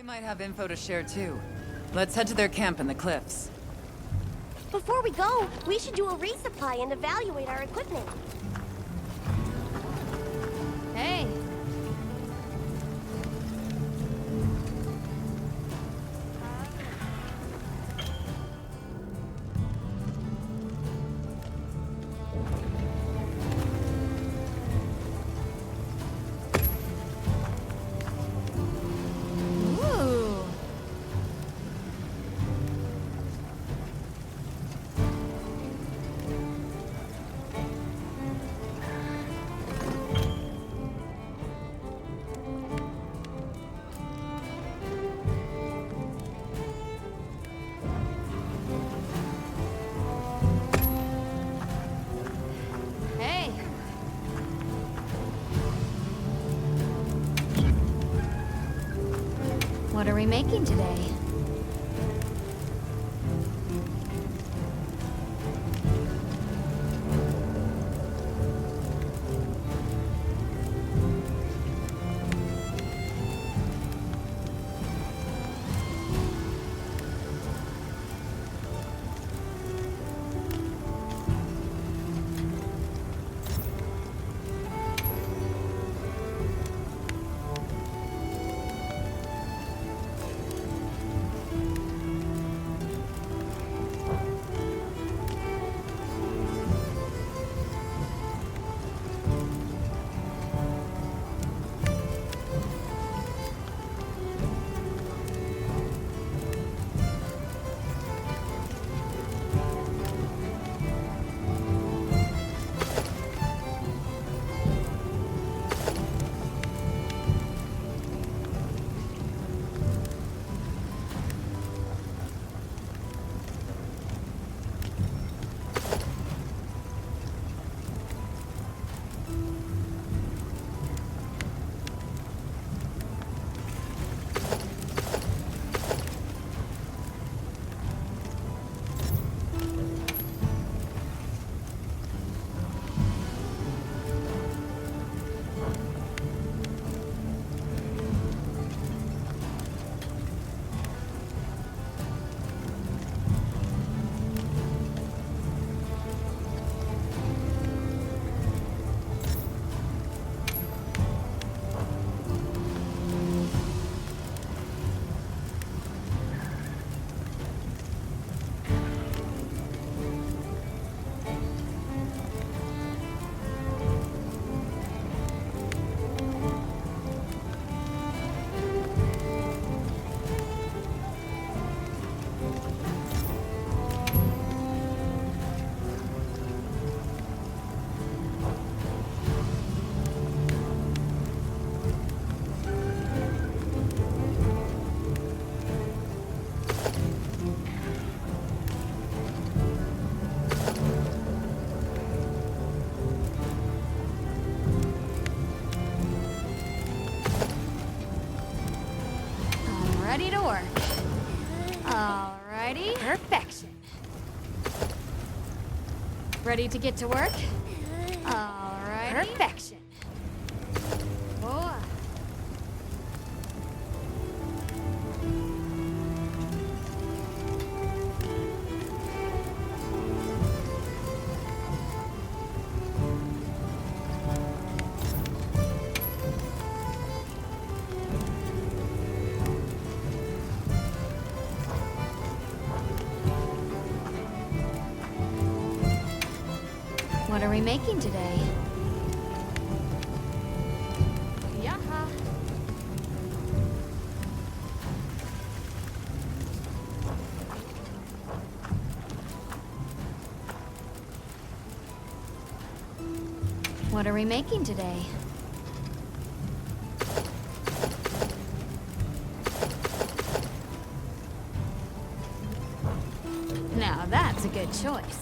might have info to share too. Let's head to their camp in the cliffs. Before we go, we should do a resupply and evaluate our equipment. Hey. Ooh. Hey. What are we making today? I'm ready to work. Alrighty. Perfection. Ready to get to work? Alrighty. Perfection. Boy. What are we making today? Yaha. What are we making today? Now that's a good choice.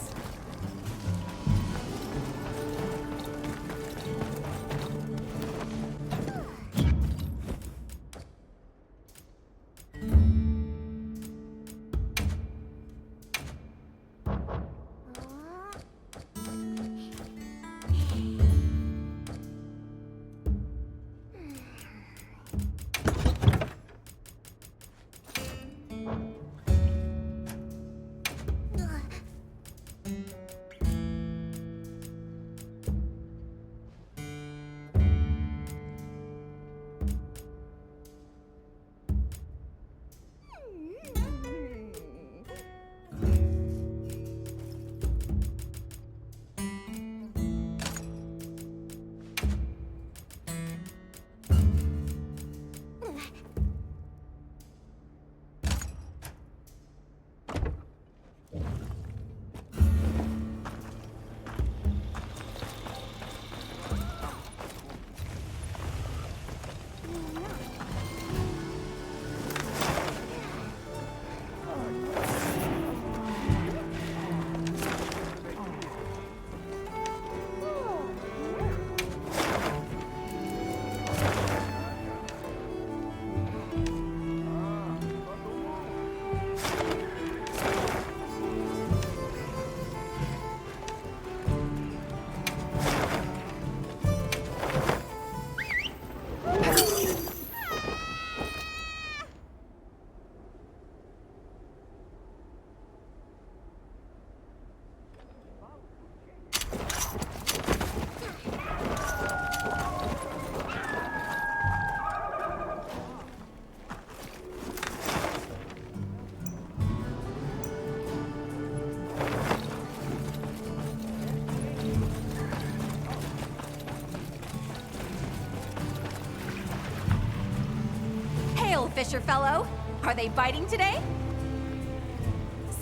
fisher fellow. Are they biting today?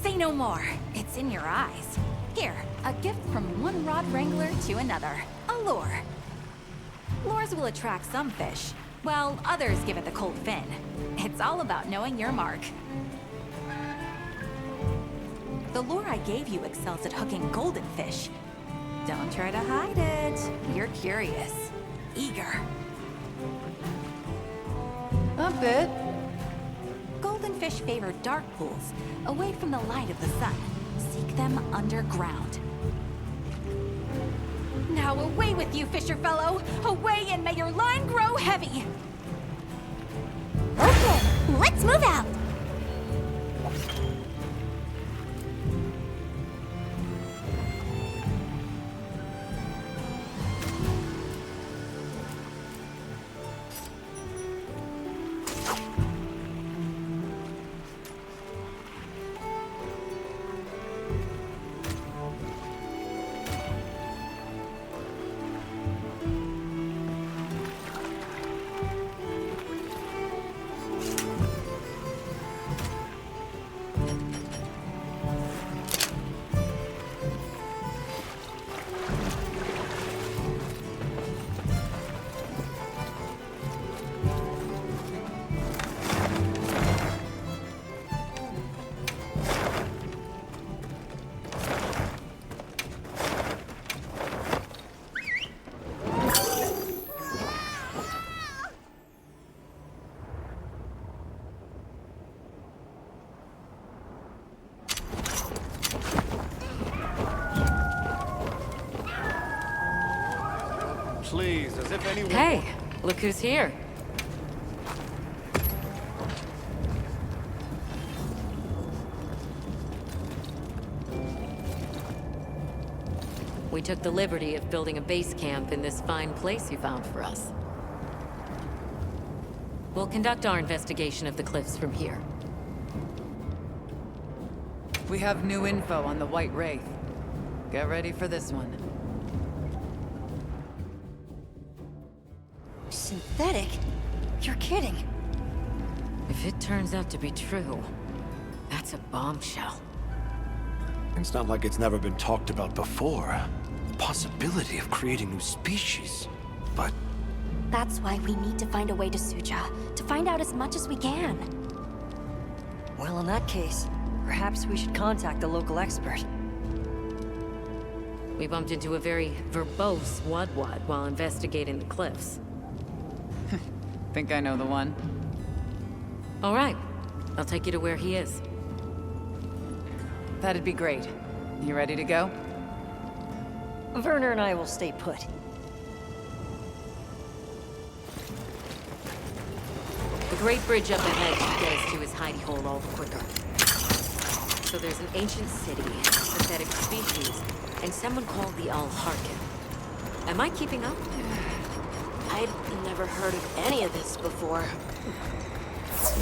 Say no more. It's in your eyes. Here, a gift from one rod wrangler to another. A lure. Lures will attract some fish, while others give it the cold fin. It's all about knowing your mark. The lure I gave you excels at hooking golden fish. Don't try to hide it. You're curious. Eager. A bit. Golden fish favor dark pools, away from the light of the sun. Seek them underground. Now away with you, fisher fellow! Away, and may your line grow heavy! Okay, let's move out. Please, as if anyone... Hey, look who's here. We took the liberty of building a base camp in this fine place you found for us. We'll conduct our investigation of the cliffs from here. We have new info on the White Wraith. Get ready for this one. Synthetic? You're kidding. If it turns out to be true, that's a bombshell. It's not like it's never been talked about before. The possibility of creating new species. But That's why we need to find a way to Suja, to find out as much as we can. Well, in that case, perhaps we should contact the local expert. We bumped into a very verbose Wadwad while investigating the cliffs. Think I know the one. All right. I'll take you to where he is. That'd be great. You ready to go? Werner and I will stay put. The Great Bridge up ahead should get us to his hidey hole all the quicker. So there's an ancient city, synthetic species, and someone called the Al-Harkin. Am I keeping up? I'd never heard of any of this before.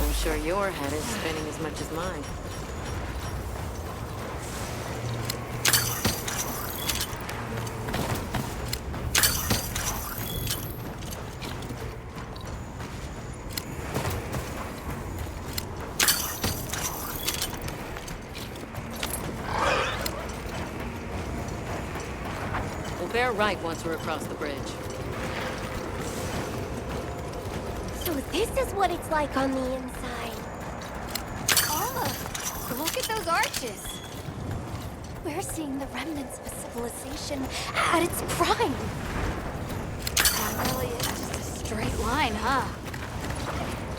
I'm sure your head is spinning as much as mine. We'll bear right once we're across the bridge. So this is what it's like on the inside. Oh, look at those arches. We're seeing the remnants of civilization at its prime. That really is just a straight line, huh?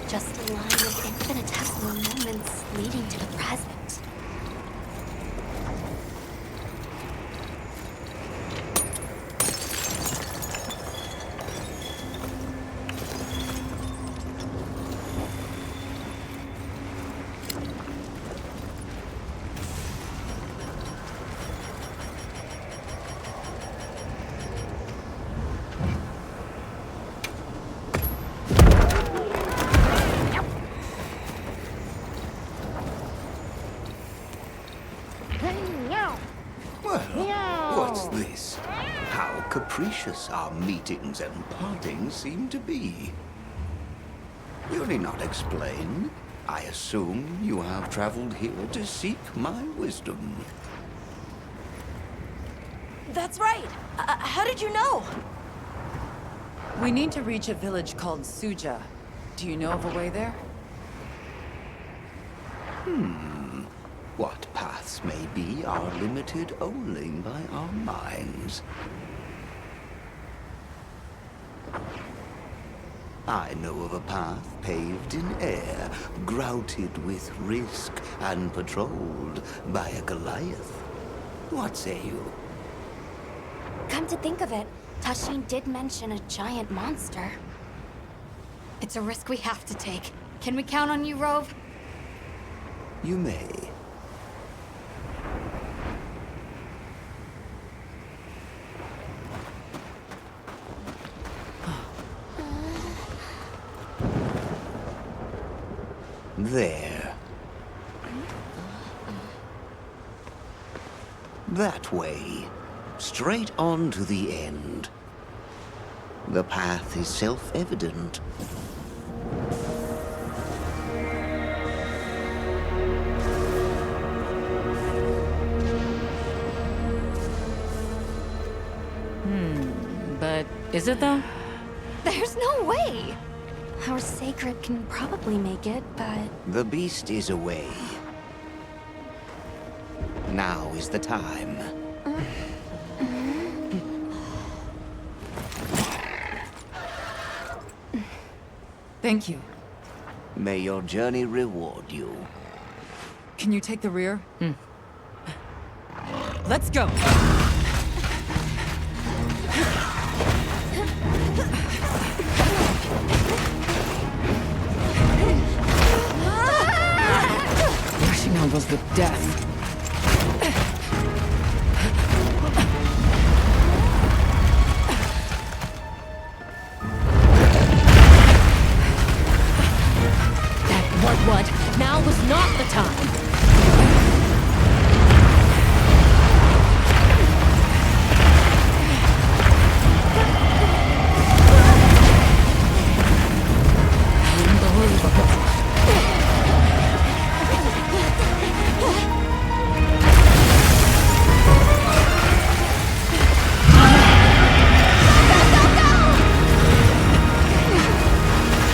Just a line of infinitesimal moments leading to the present. Well, what's this? How capricious our meetings and partings seem to be. You need not explain. I assume you have traveled here to seek my wisdom. That's right. How did you know? We need to reach a village called Suja. Do you know of a way there? What paths may be are limited only by our minds. I know of a path paved in air, grouted with risk, and patrolled by a Goliath. What say you? Come to think of it, Tashin did mention a giant monster. It's a risk we have to take. Can we count on you, Rove? You may. There. That way. Straight on to the end. The path is self-evident. But is it though? There's no way! Our sacred can probably make it, but... The beast is away. Now is the time. Thank you. May your journey reward you. Can you take the rear? Let's go! Rushing elbows with death. What? Now was not the time.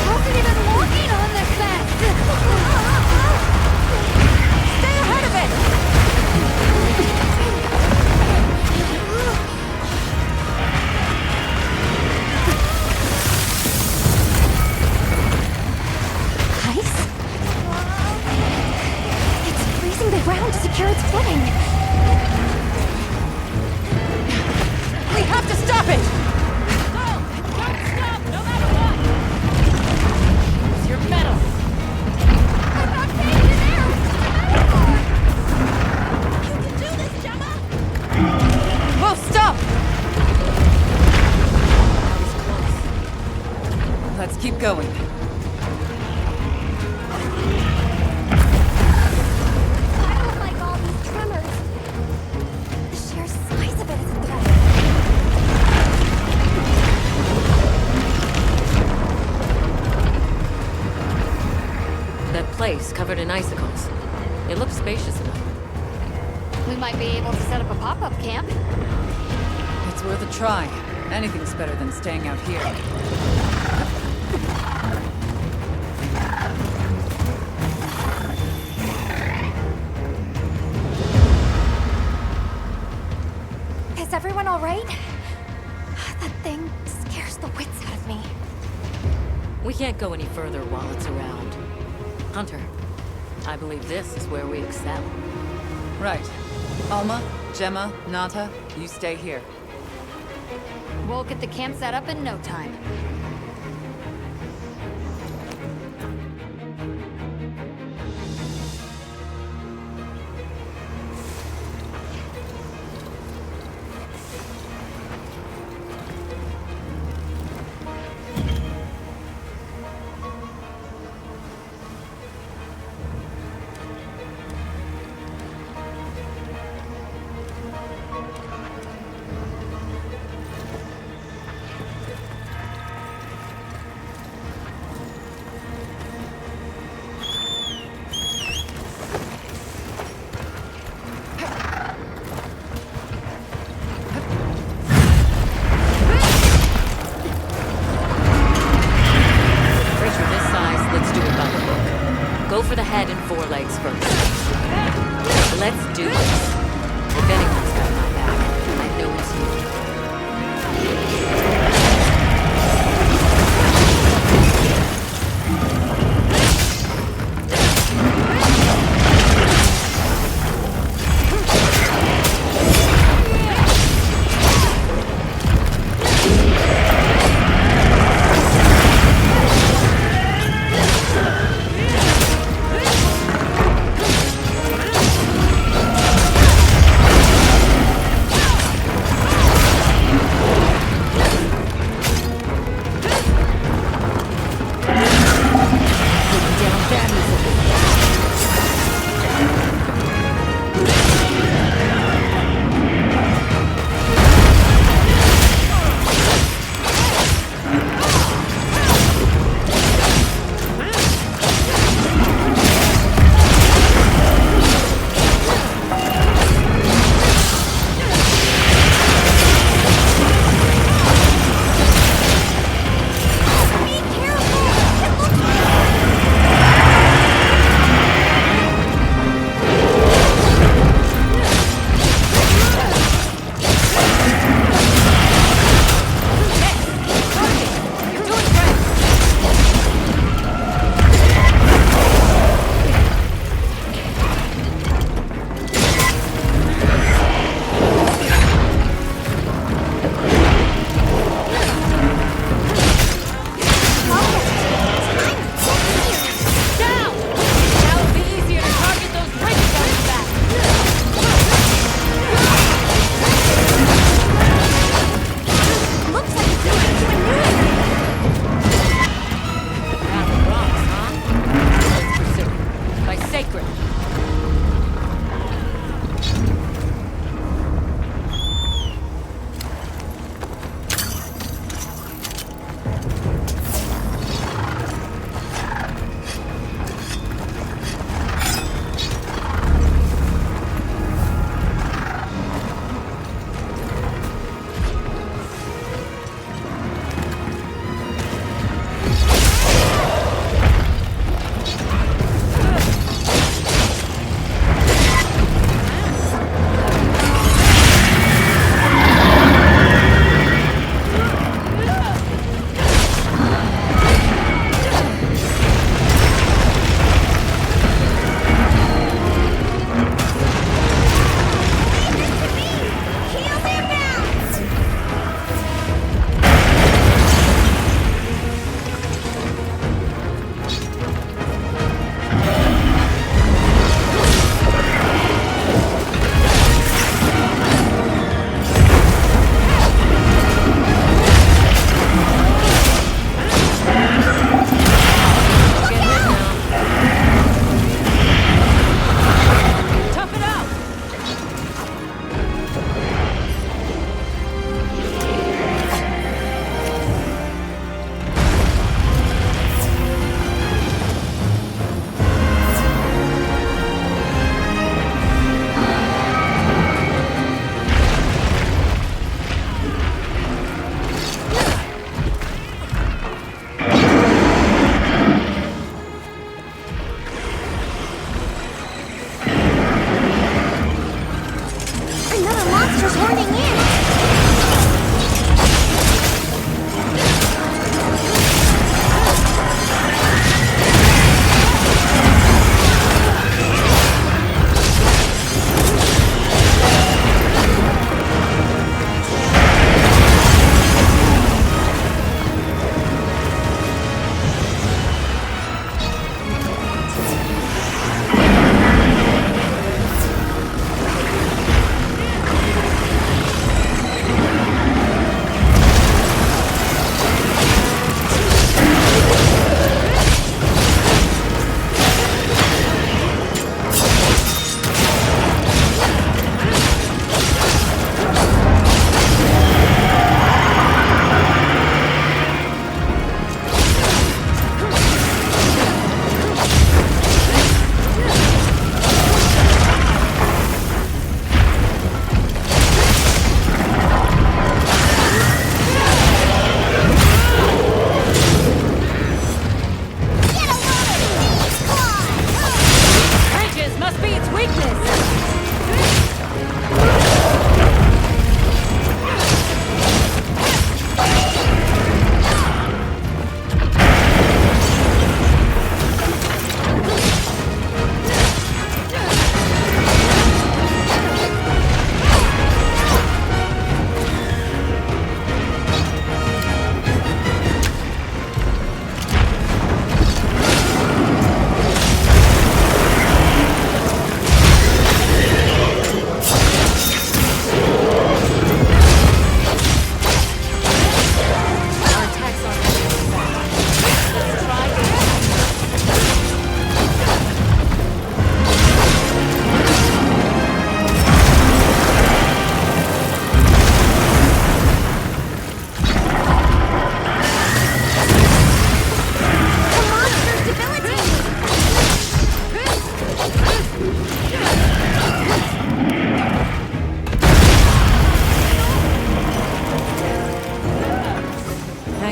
Wasn't even walking on this fast! Stay ahead of it! Ice? It's freezing the ground to secure its footing. We have to stop it! It's your medal. I'm not paying it there! You can do this, Gemma! Whoa, stop! Let's keep going. I don't like all these tremors. The sheer size of it is a threat. That place covered in icicles. It looks spacious enough. We might be able to set up a pop-up camp. It's worth a try. Anything's better than staying out here. Is everyone all right? That thing scares the wits out of me. We can't go any further while it's around. Hunter, I believe this is where we excel. Right. Alma, Gemma, Nata, you stay here. We'll get the camp set up in no time.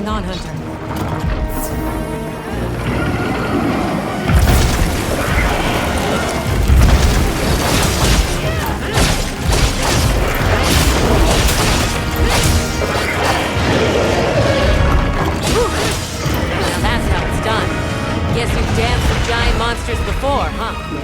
Hang on, Hunter. Now that's how it's done. Guess you've danced with giant monsters before, huh?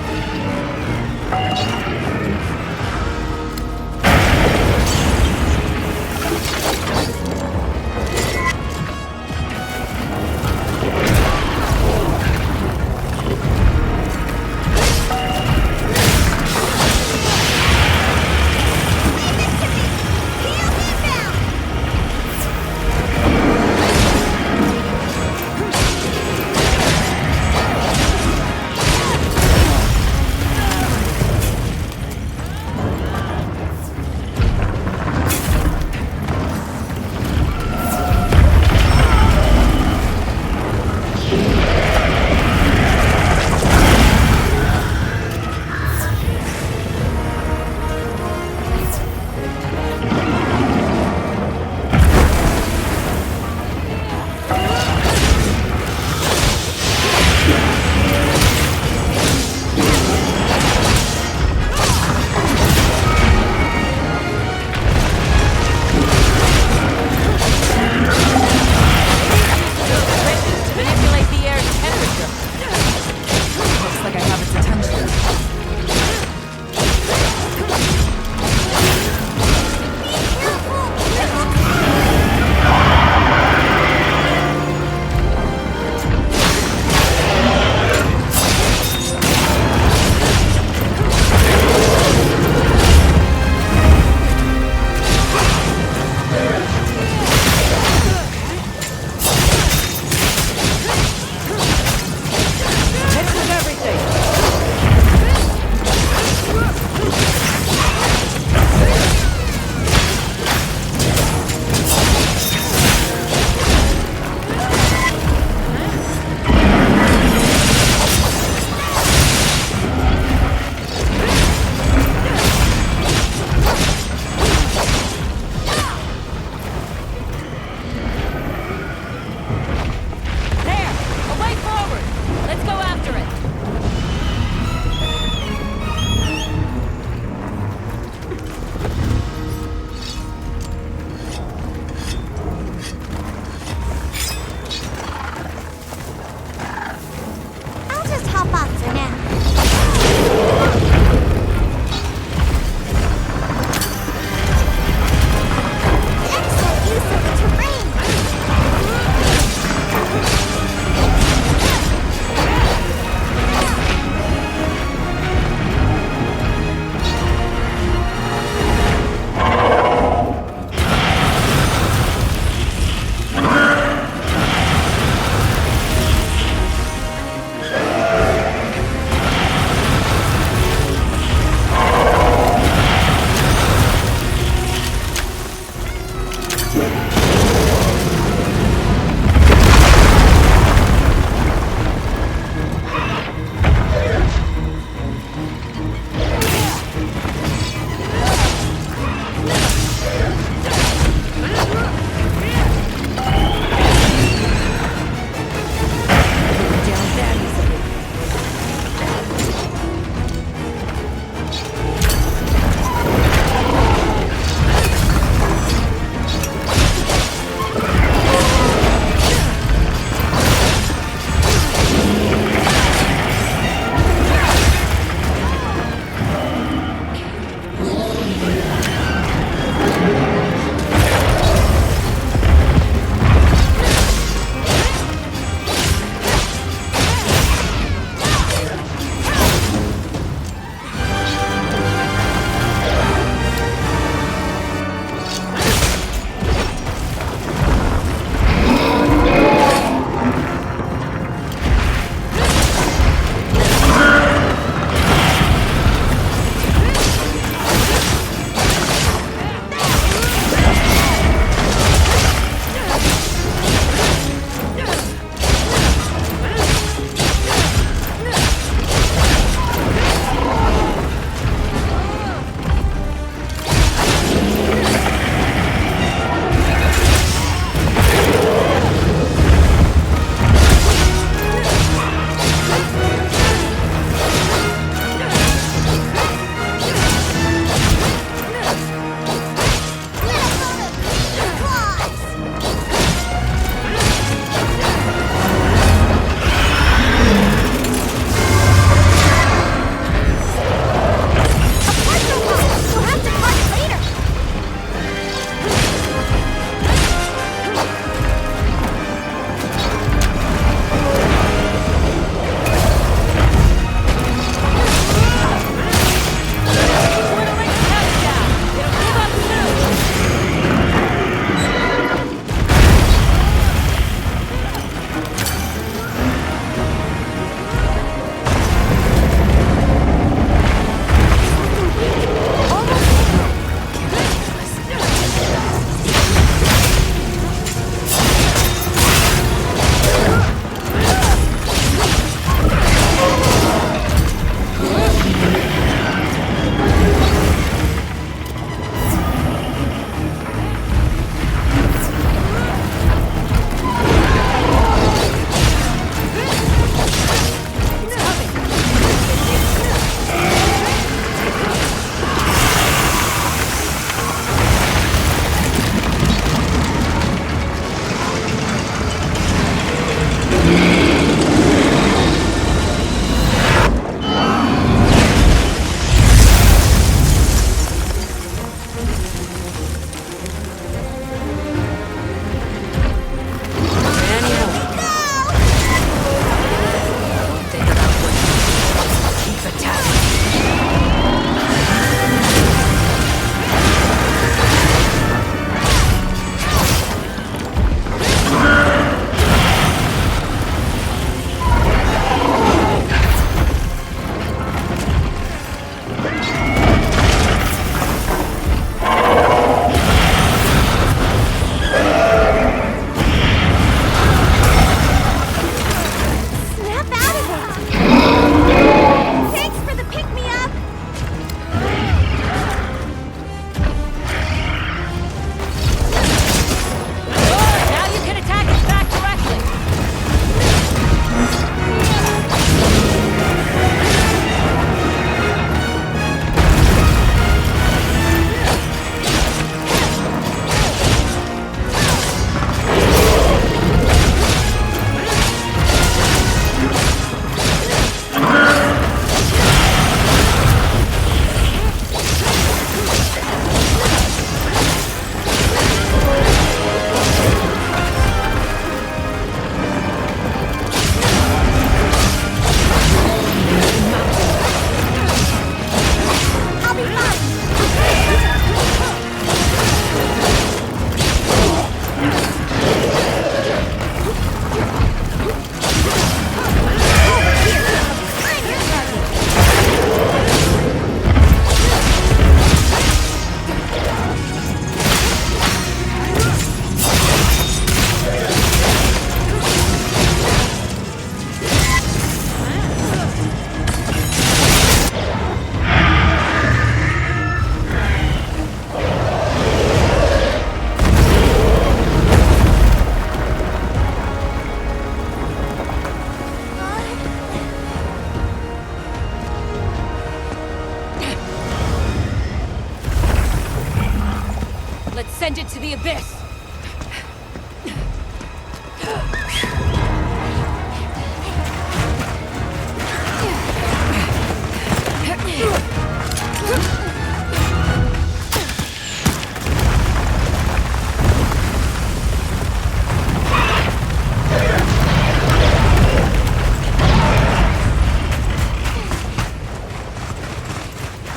descended to the abyss!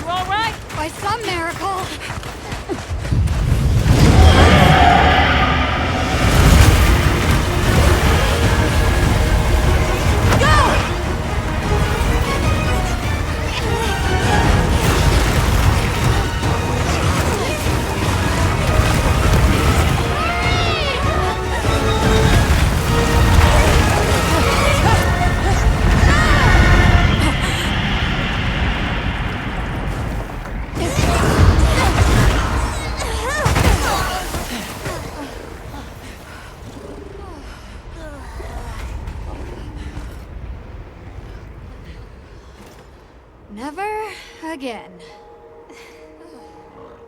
You all right? By some miracle! Never again.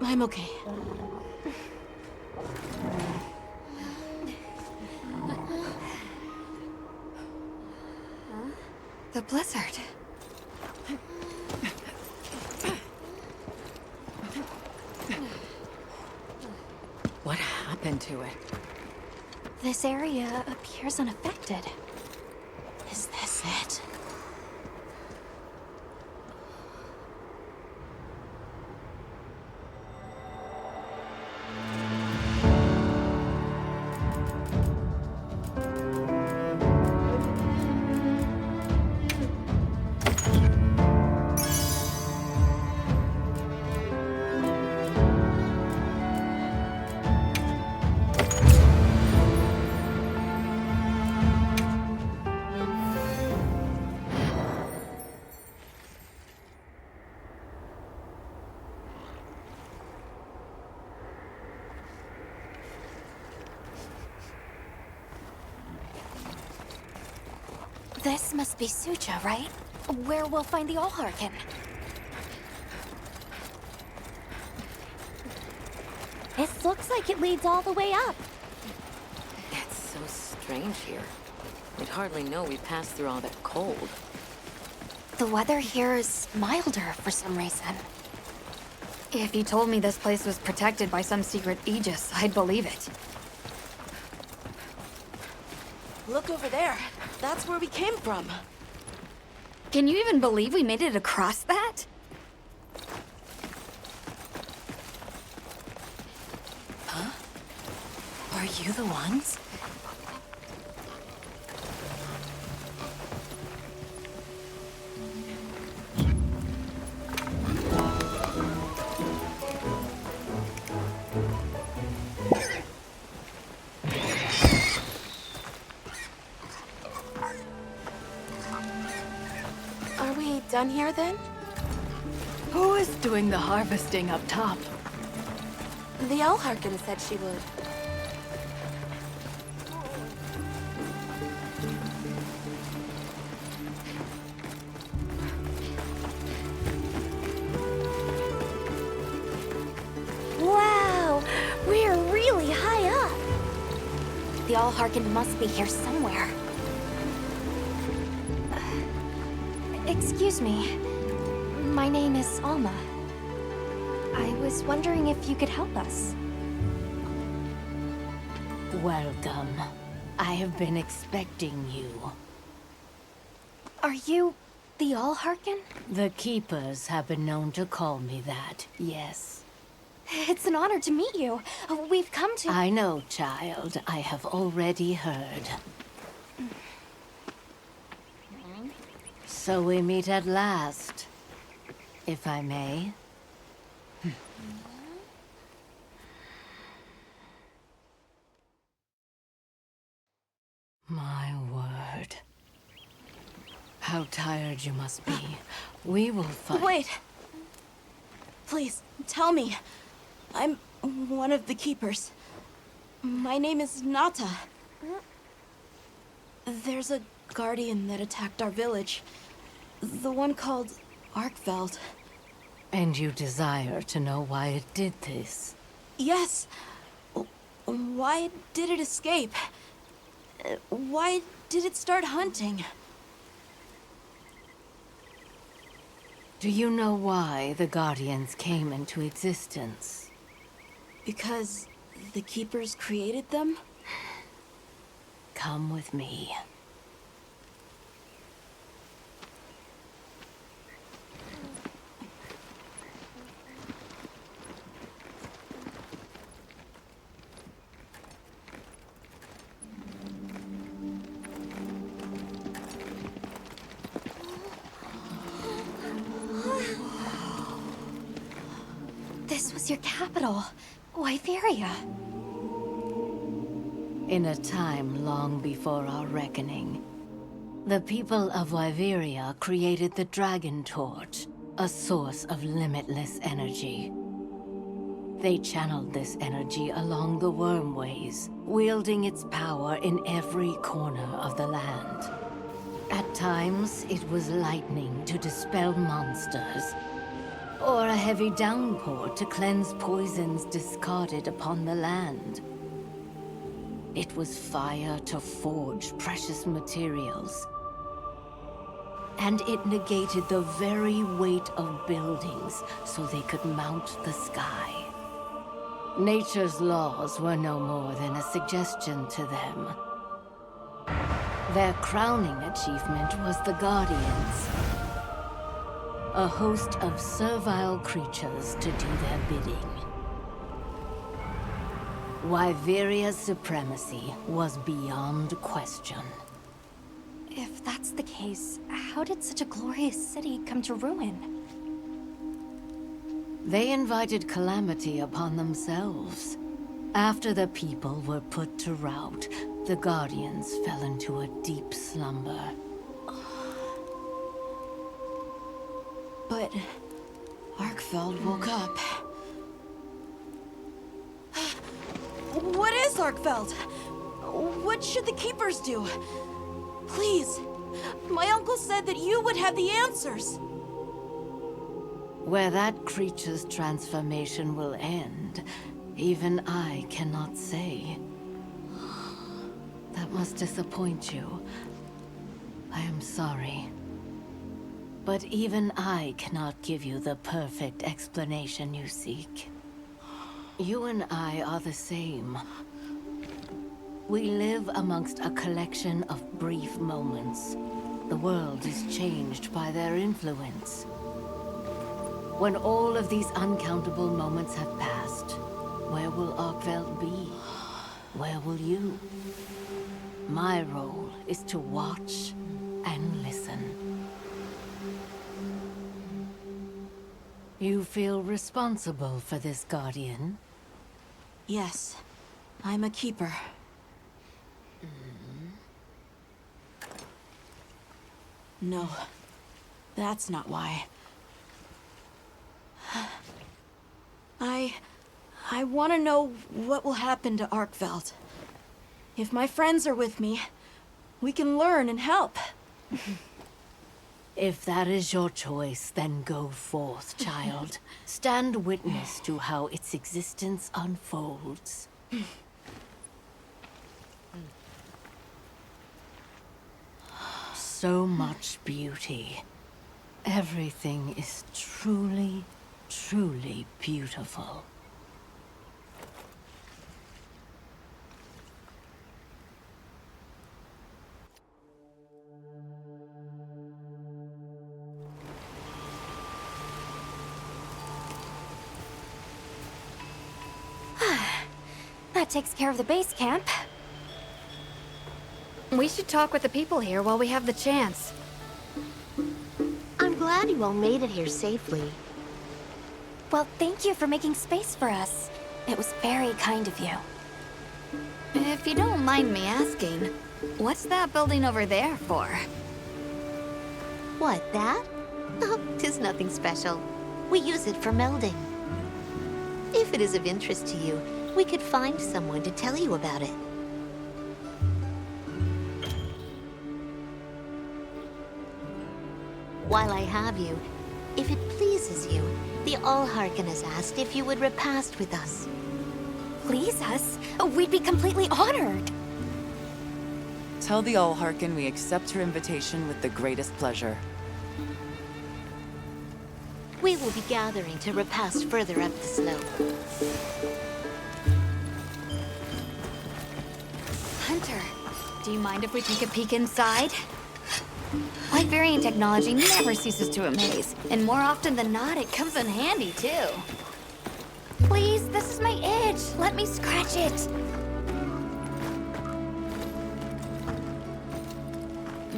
I'm okay. The blizzard. What happened to it? This area appears unaffected. Is this it? This must be Sucha, right? Where we'll find the Allharkin. This looks like it leads all the way up. It's so strange here. We'd hardly know we passed through all that cold. The weather here is milder for some reason. If you told me this place was protected by some secret aegis, I'd believe it. Look over there. That's where we came from. Can you even believe we made it across that? Are you the ones? Are we done here then? Who is doing the harvesting up top? The Allharkin said she would. Wow! We're really high up! The Allharkin must be here somewhere. Excuse me. My name is Alma. I was wondering if you could help us. Welcome. I have been expecting you. Are you the Allharkin? The Keepers have been known to call me that, yes. It's an honor to meet you. We've come to... I know, child. I have already heard. So we meet at last, if I may. My word. How tired you must be. We will fight. Wait! Please, tell me. I'm one of the Keepers. My name is Nata. There's a guardian that attacked our village. The one called Arkveld. And you desire to know why it did this? Yes. Why did it escape? Why did it start hunting? Do you know why the Guardians came into existence? Because the Keepers created them? Come with me. This was your capital, Wyveria. In a time long before our reckoning, the people of Wyveria created the Dragon Torch, a source of limitless energy. They channeled this energy along the Wormways, wielding its power in every corner of the land. At times, it was lightning to dispel monsters, or a heavy downpour to cleanse poisons discarded upon the land. It was fire to forge precious materials. And it negated the very weight of buildings so they could mount the sky. Nature's laws were no more than a suggestion to them. Their crowning achievement was the Guardians. A host of servile creatures to do their bidding. Wyveria's supremacy was beyond question. If that's the case, how did such a glorious city come to ruin? They invited calamity upon themselves. After the people were put to rout, the Guardians fell into a deep slumber. But Arkfeld woke up. What is Arkfeld? What should the Keepers do? Please, my uncle said that you would have the answers. Where that creature's transformation will end, even I cannot say. That must disappoint you. I am sorry. But even I cannot give you the perfect explanation you seek. You and I are the same. We live amongst a collection of brief moments. The world is changed by their influence. When all of these uncountable moments have passed, where will Arkveld be? Where will you? My role is to watch and listen. You feel responsible for this Guardian? Yes, I'm a Keeper. No, that's not why. I want to know what will happen to Arkveld. If my friends are with me, we can learn and help. If that is your choice, then go forth, child. Stand witness to how its existence unfolds. So much beauty. Everything is truly, truly beautiful. That takes care of the base camp. We should talk with the people here while we have the chance. I'm glad you all made it here safely. Well, thank you for making space for us. It was very kind of you. If you don't mind me asking, what's that building over there for? What, that? Oh, 'tis nothing special. We use it for melding. If it is of interest to you, we could find someone to tell you about it. While I have you, if it pleases you, the Allharken has asked if you would repast with us. please us, we'd be completely honored. Tell the Allharkin we accept her invitation with the greatest pleasure. We will be gathering to repast further up the slope. Hunter, do you mind if we take a peek inside? Wyverian technology never ceases to amaze, and more often than not, it comes in handy, too. Please, this is my itch. Let me scratch it.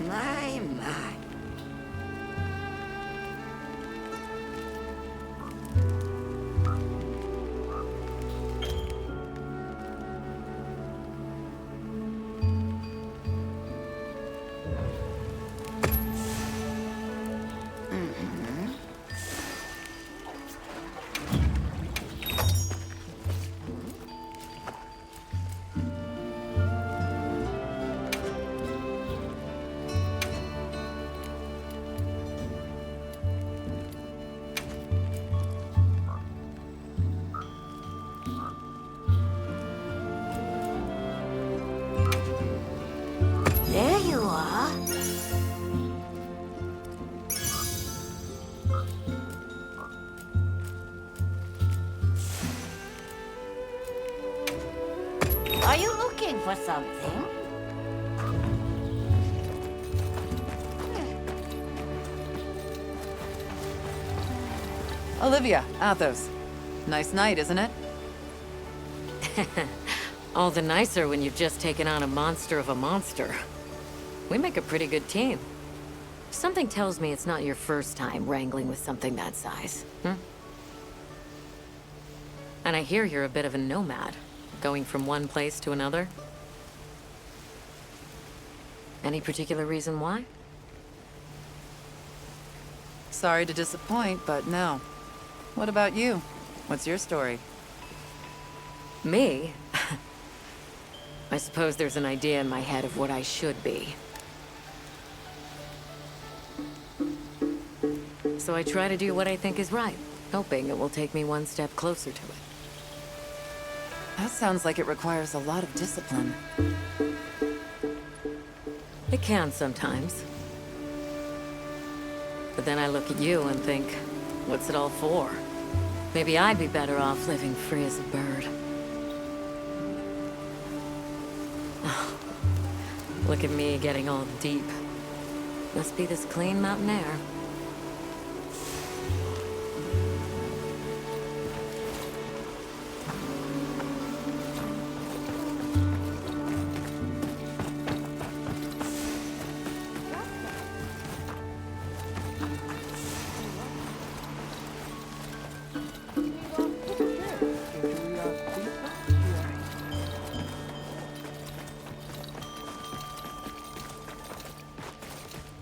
My, my. There you are. Are you looking for something? Olivia, Athos. Nice night, isn't it? All the nicer when you've just taken on a monster of a monster. We make a pretty good team. Something tells me it's not your first time wrangling with something that size, And I hear you're a bit of a nomad, going from one place to another. Any particular reason why? Sorry to disappoint, but no. What about you? What's your story? Me? I suppose there's an idea in my head of what I should be. So I try to do what I think is right, hoping it will take me one step closer to it. That sounds like it requires a lot of discipline. It can sometimes. But then I look at you and think, what's it all for? Maybe I'd be better off living free as a bird. Look at me getting all deep. Must be this clean mountain air.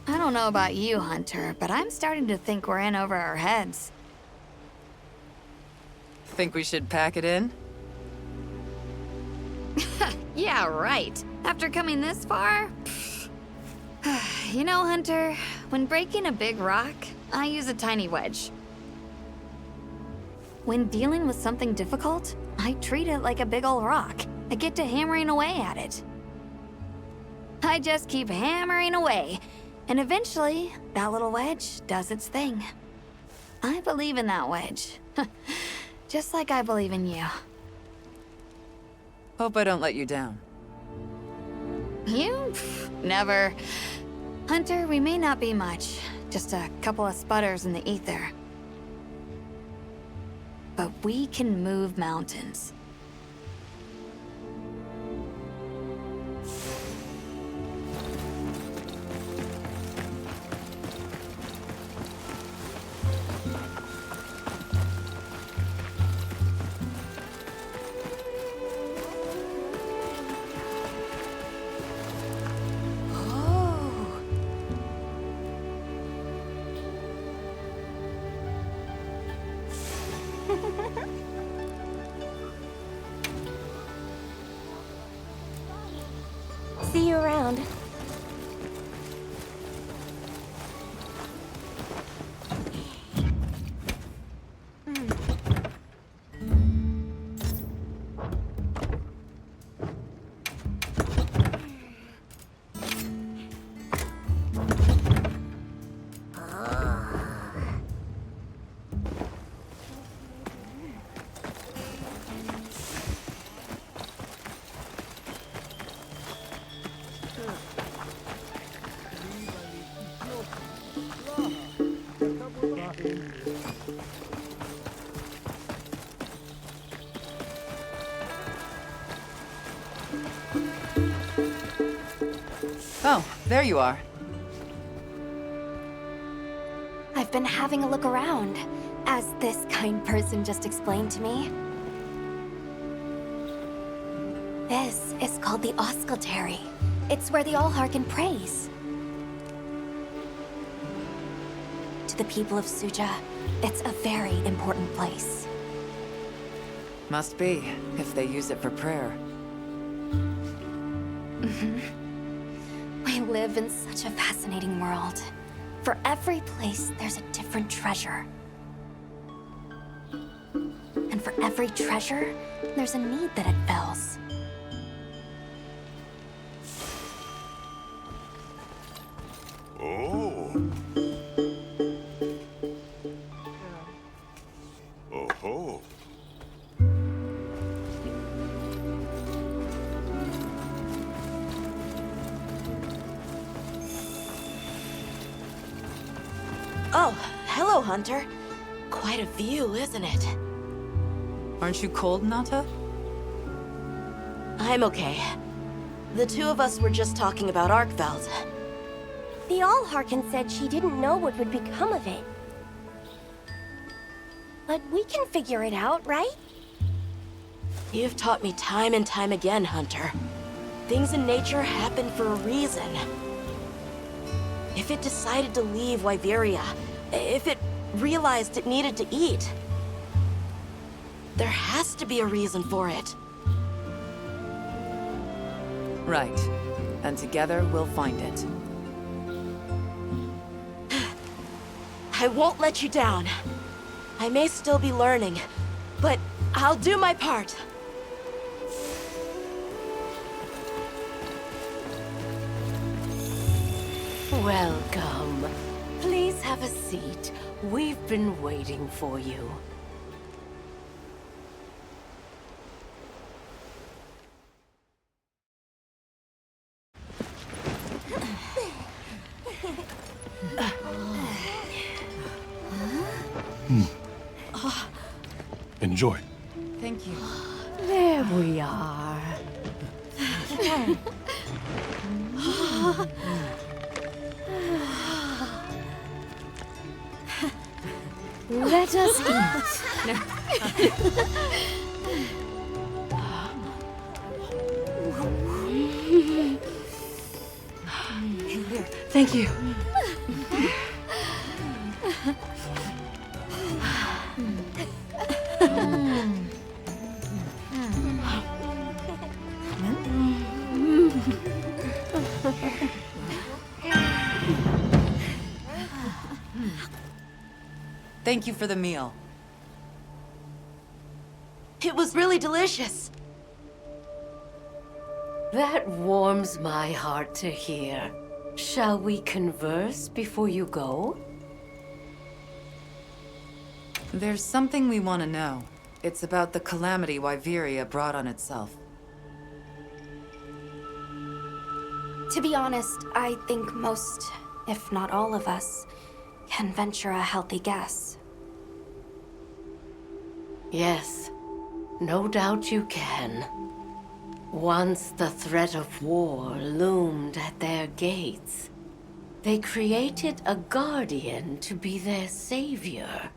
I don't know about you, Hunter, but I'm starting to think we're in over our heads. Think we should pack it in? Yeah, right. After coming this far? You know, Hunter, when breaking a big rock, I use a tiny wedge. When dealing with something difficult, I treat it like a big old rock. I get to hammering away at it. I just keep hammering away, and eventually, that little wedge does its thing. I believe in that wedge. Just like I believe in you. Hope I don't let you down. You? Never. Hunter, we may not be much. Just a couple of sputters in the ether. But we can move mountains. See you around. Oh, there you are. I've been having a look around, as this kind person just explained to me. This is called the Oscultary. It's where the Allharkin prays. To the people of Suja, it's a very important place. Must be, if they use it for prayer. We live in such a fascinating world. For every place, there's a different treasure. And for every treasure, there's a need that it fills. Oh. Oh-ho. Oh, hello, Hunter. Quite a view, isn't it? Aren't you cold, Nata? I'm okay. The two of us were just talking about Arkveld. The Allharkin said she didn't know what would become of it. But we can figure it out, right? You've taught me time and time again, Hunter. Things in nature happen for a reason. If it decided to leave Wyveria, if it realized it needed to eat, there has to be a reason for it. Right. And together we'll find it. I won't let you down. I may still be learning, but I'll do my part. Welcome. Please have a seat. We've been waiting for you. Enjoy. Thank you. There we are. Let us eat. Thank you. Thank you for the meal. It was really delicious. That warms my heart to hear. Shall we converse before you go? There's something we want to know. It's about the calamity Wyveria brought on itself. To be honest, I think most, if not all of us, can venture a healthy guess. Yes, no doubt you can. Once the threat of war loomed at their gates, they created a guardian to be their savior.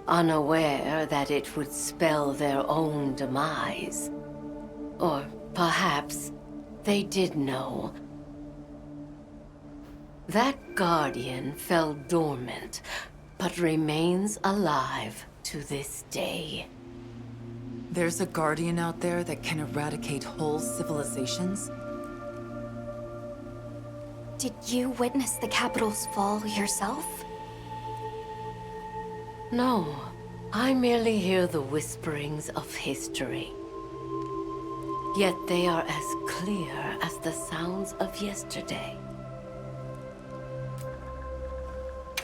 Unaware that it would spell their own demise. Or perhaps they did know. That guardian fell dormant, but remains alive to this day. There's a guardian out there that can eradicate whole civilizations? Did you witness the capital's fall yourself? No, I merely hear the whisperings of history. Yet they are as clear as the sounds of yesterday.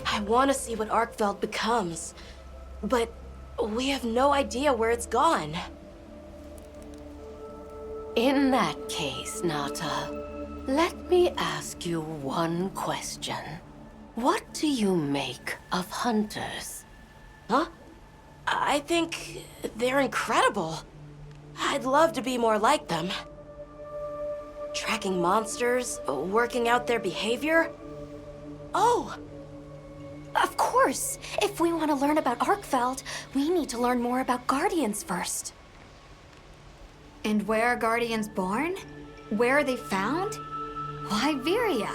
I want to see what Arkveld becomes, but we have no idea where it's gone. In that case, Nata, let me ask you one question. What do you make of hunters? Huh? I think they're incredible. I'd love to be more like them. tracking monsters, working out their behavior? Oh! Of course! If we want to learn about Arkfeld, we need to learn more about Guardians first. And where are Guardians born? Where are they found? Wyveria.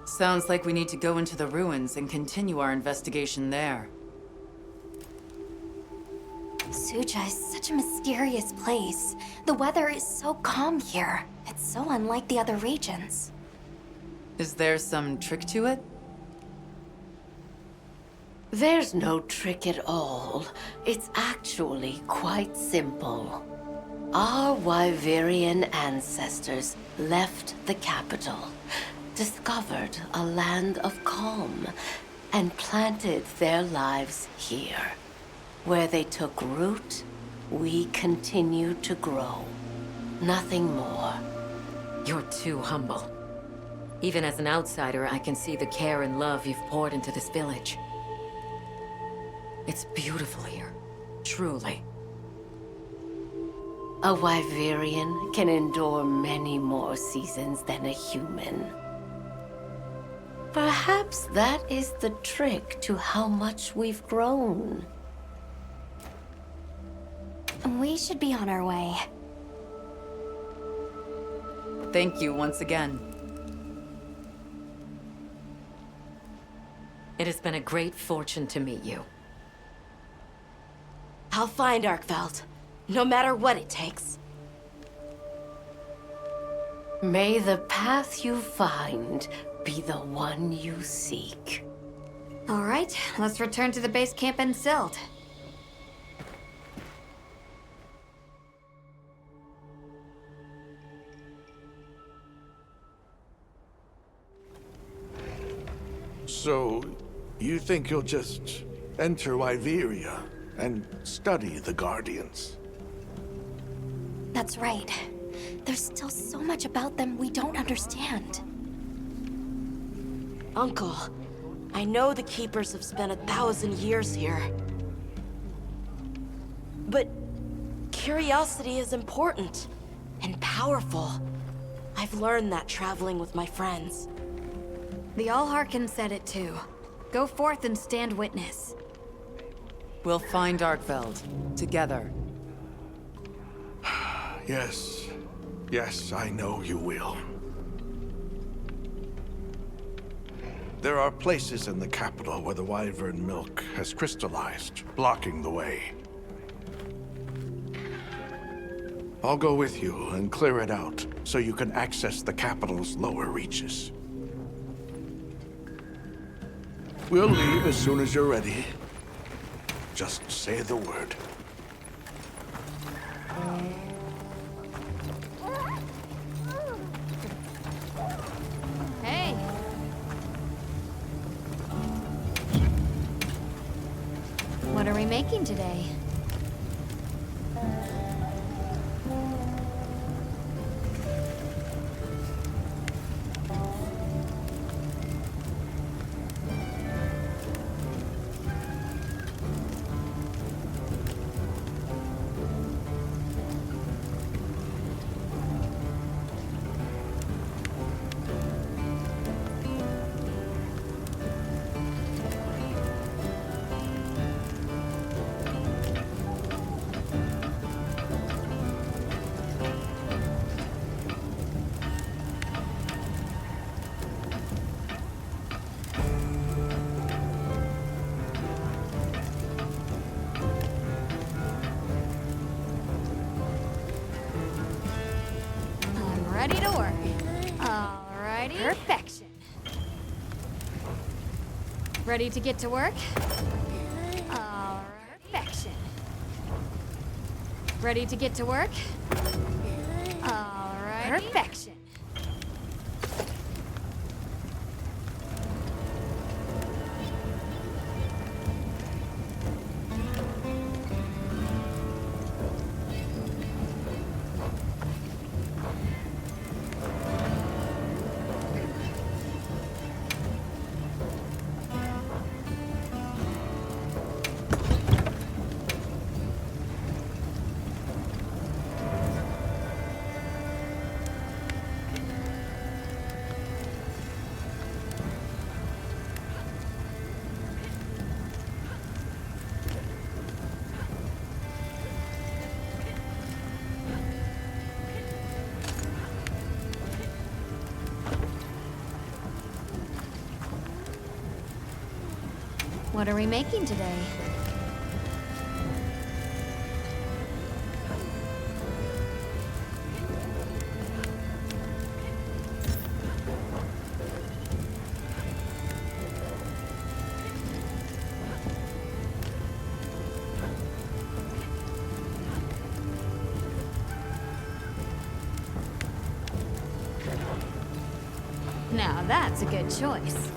Sounds like we need to go into the ruins and continue our investigation there. Suja is such a mysterious place. The weather is so calm here. It's so unlike the other regions. Is there some trick to it? There's no trick at all. It's actually quite simple. Our Wyverian ancestors left the capital, discovered a land of calm, and planted their lives here. Where they took root, we continue to grow. Nothing more. You're too humble. Even as an outsider, I can see the care and love you've poured into this village. It's beautiful here, truly. A Wyverian can endure many more seasons than a human. Perhaps that is the trick to how much we've grown. We should be on our way. Thank you once again. It has been a great fortune to meet you. I'll find Arkfeld, no matter what it takes. May the path you find be the one you seek. All right, let's return to the base camp in Silt. So, you think you'll just enter Wyveria and study the Guardians? That's right. There's still so much about them we don't understand. Uncle, I know the Keepers have spent 1,000 years here. But curiosity is important and powerful. I've learned that traveling with my friends. The Allharkin said it too. Go forth and stand witness. We'll find Arkfeld, together. Yes. Yes, I know you will. There are places in the capital where the Wyvern milk has crystallized, blocking the way. I'll go with you and clear it out, so you can access the capital's lower reaches. We'll leave as soon as you're ready. Just say the word. Hey! What are we making today? Ready to work. Alrighty. Perfection. Ready to get to work? Alright. Perfection. Ready to get to work? Alright. Perfection. What are we making today? Now that's a good choice.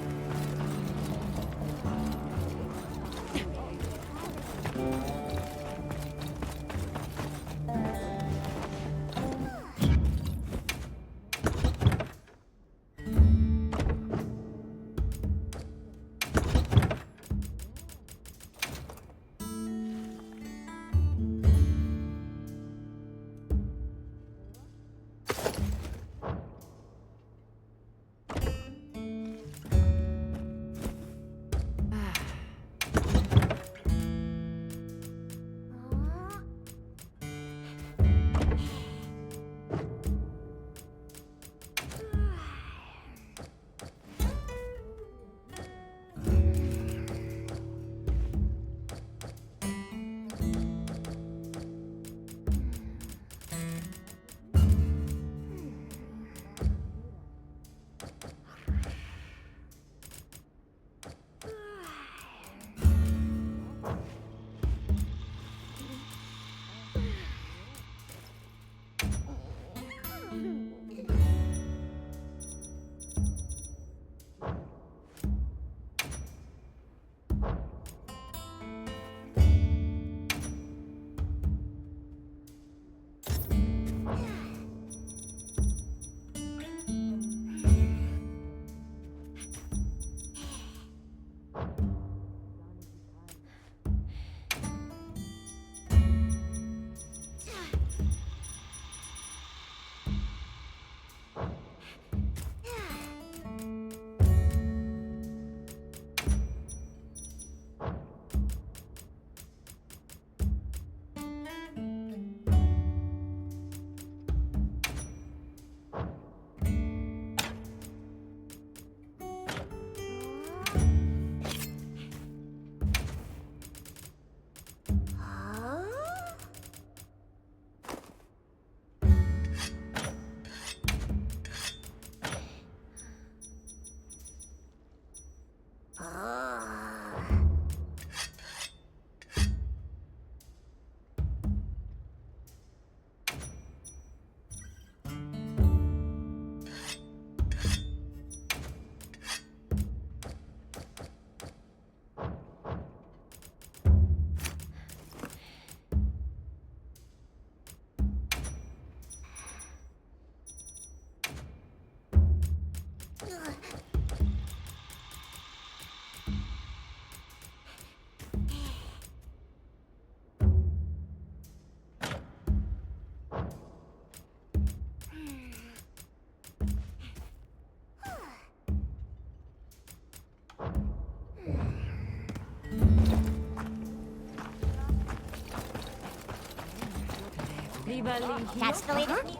That's the latest.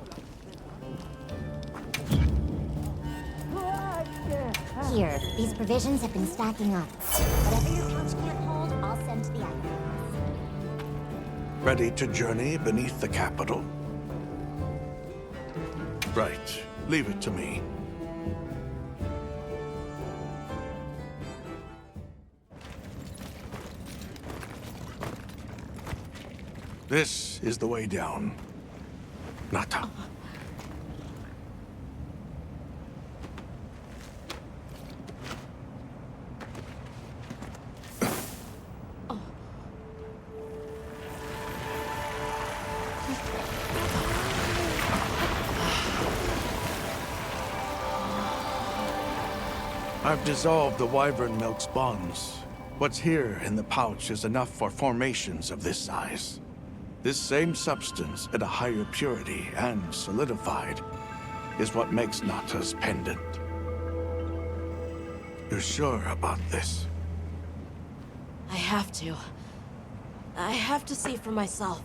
Here, these provisions have been stacking up. Whatever your pouch can't hold, I'll send to the item. Ready to journey beneath the capital? Right. Leave it to me. This is the way down. Nata. I've dissolved the wyvern milk's bonds. What's here in the pouch is enough for formations of this size. This same substance at a higher purity and solidified is what makes Nata's pendant. You're sure about this? I have to. I have to see for myself.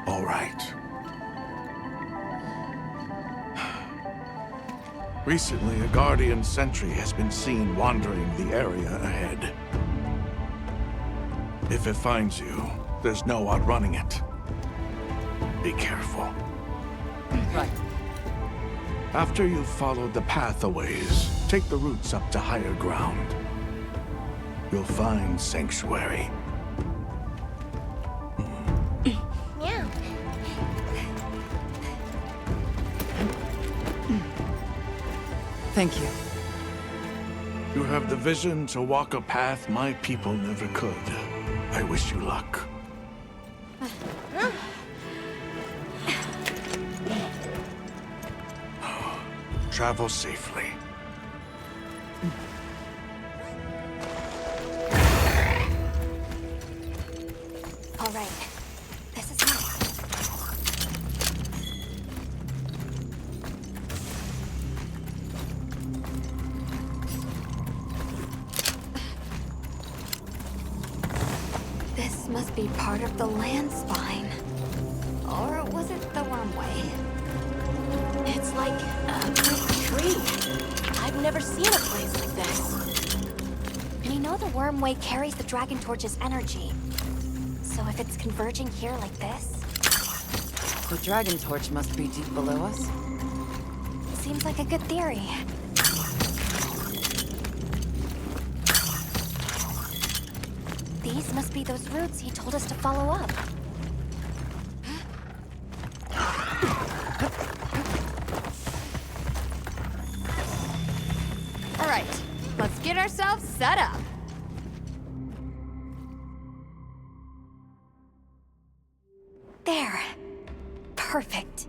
All right. Recently, a Guardian sentry has been seen wandering the area ahead. If it finds you, there's no outrunning it. Be careful. Right. After you've followed the path a ways, take the routes up to higher ground. You'll find Sanctuary. Yeah. Thank you. You have the vision to walk a path my people never could. I wish you luck. Travel safely. All right. This is it. This must be part of the land spine. Or was it the Wormway? It's like a big tree. I've never seen a place like this. And you know the Wormway carries the Dragon Torch's energy. So if it's converging here like this, The Dragon Torch must be deep below us. seems like a good theory. These must be those routes he told us to follow up. All right, let's get ourselves set up. There. Perfect.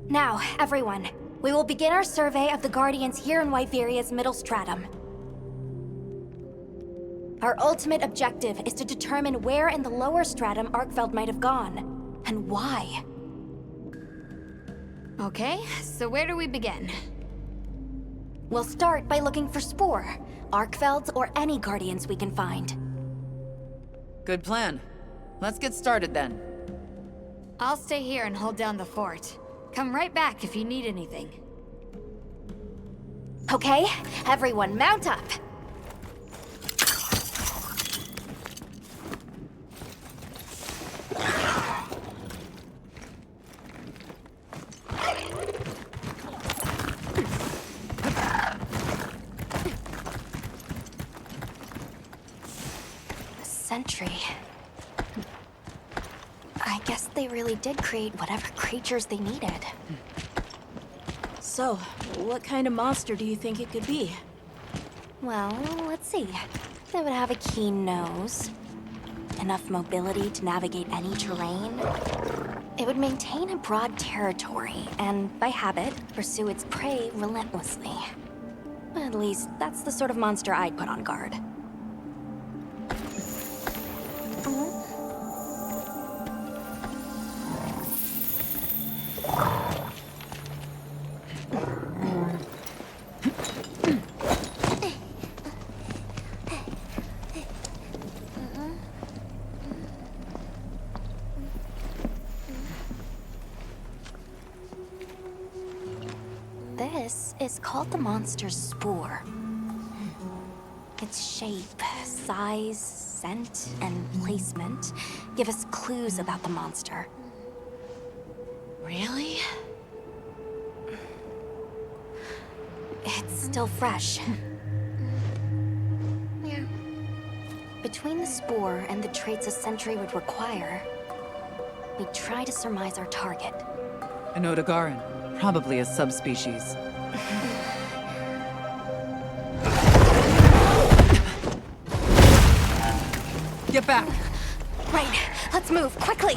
Now, everyone, we will begin our survey of the Guardians here in Wyveria's middle stratum. Our ultimate objective is to determine where in the lower stratum Arkfeld might have gone, and why. Okay, so where do we begin? We'll start by looking for Spore, Arkfelds, or any Guardians we can find. Good plan. Let's get started then. I'll stay here and hold down the fort. Come right back if you need anything. Okay, everyone mount up. A sentry. I guess they really did create whatever creatures they needed. So, what kind of monster do you think it could be? Well, let's see. They would have a keen nose, enough mobility to navigate any terrain. It would maintain a broad territory, and by habit, pursue its prey relentlessly. At least, that's the sort of monster I'd put on guard. This is called the monster's spore. Its shape, size, scent, and placement give us clues about the monster. Really? It's still fresh. Yeah. Between the spore and the traits a sentry would require, we try to surmise our target. An Odogaran, probably a subspecies. Get back! Right, let's move, quickly!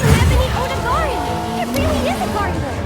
Anthony Odogaran! It really is a gardener!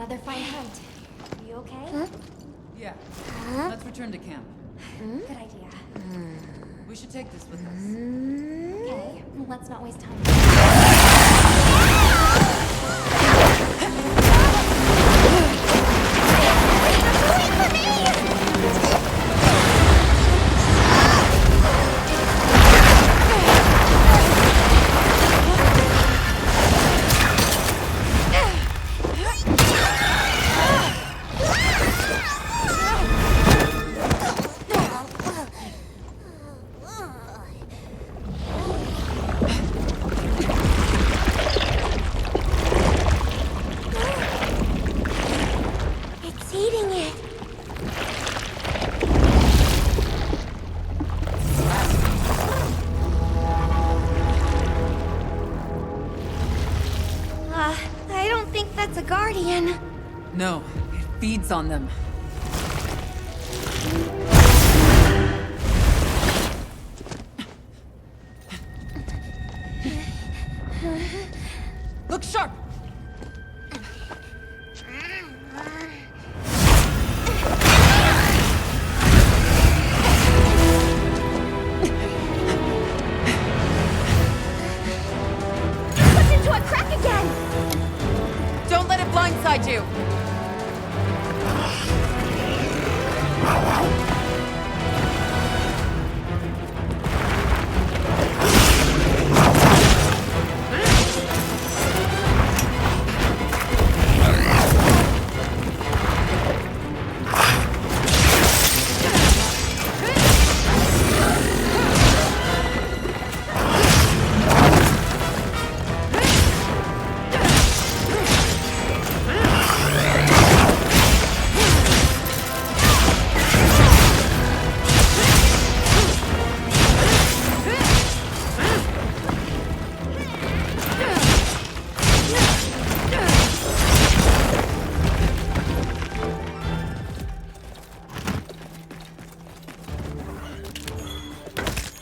Another fine hunt. Are you okay? Yeah. Let's return to camp. Good idea. We should take this with us. Okay, let's not waste time. It's eating it. I don't think that's a guardian. No, it feeds on them. Look sharp! Slipped into a crack again. Don't let it blindside you!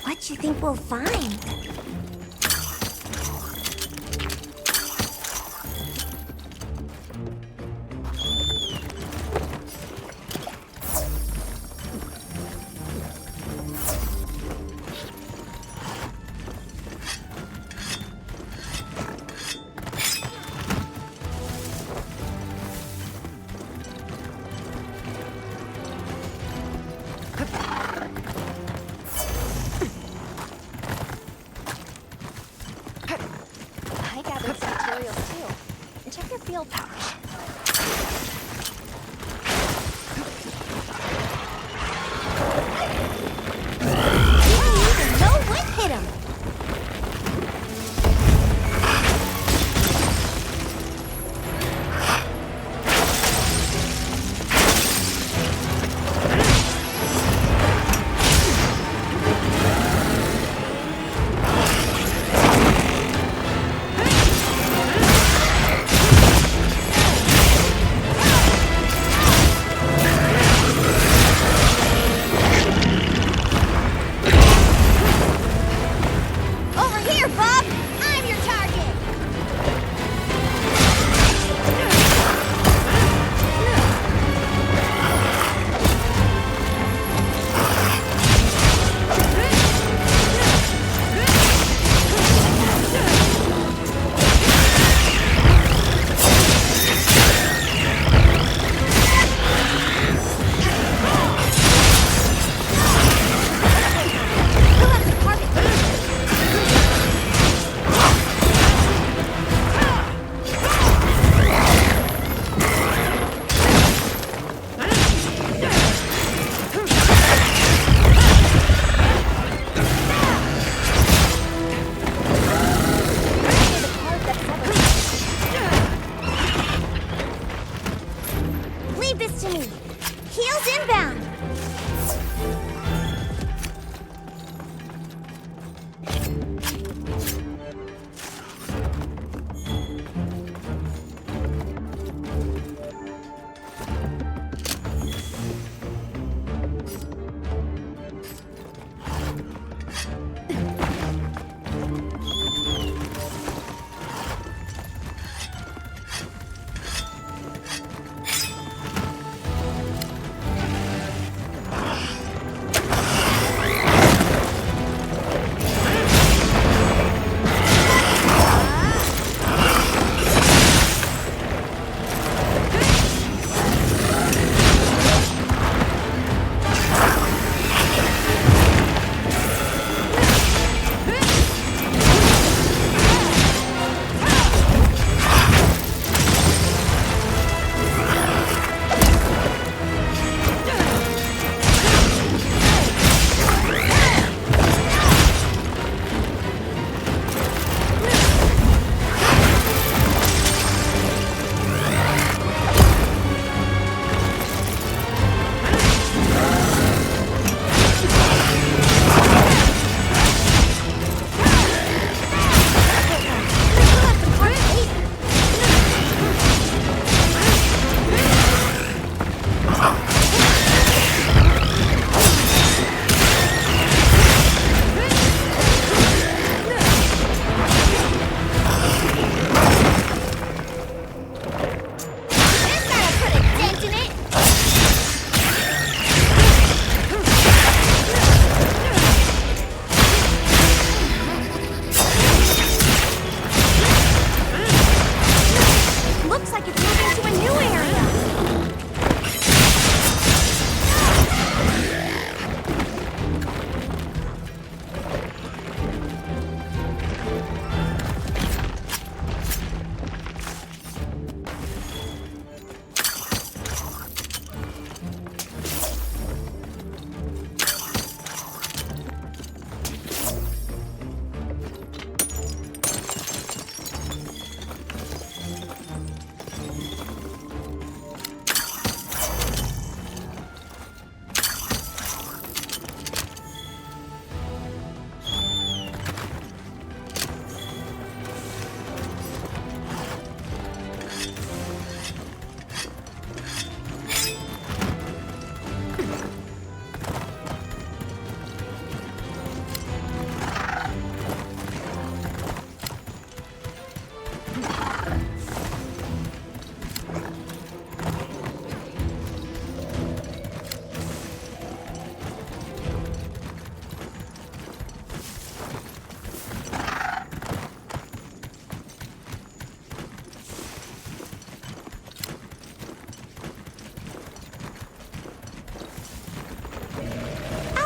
What do you think we'll find? I gathered some materials too. Check your field pouch. Didn't even know what hit him.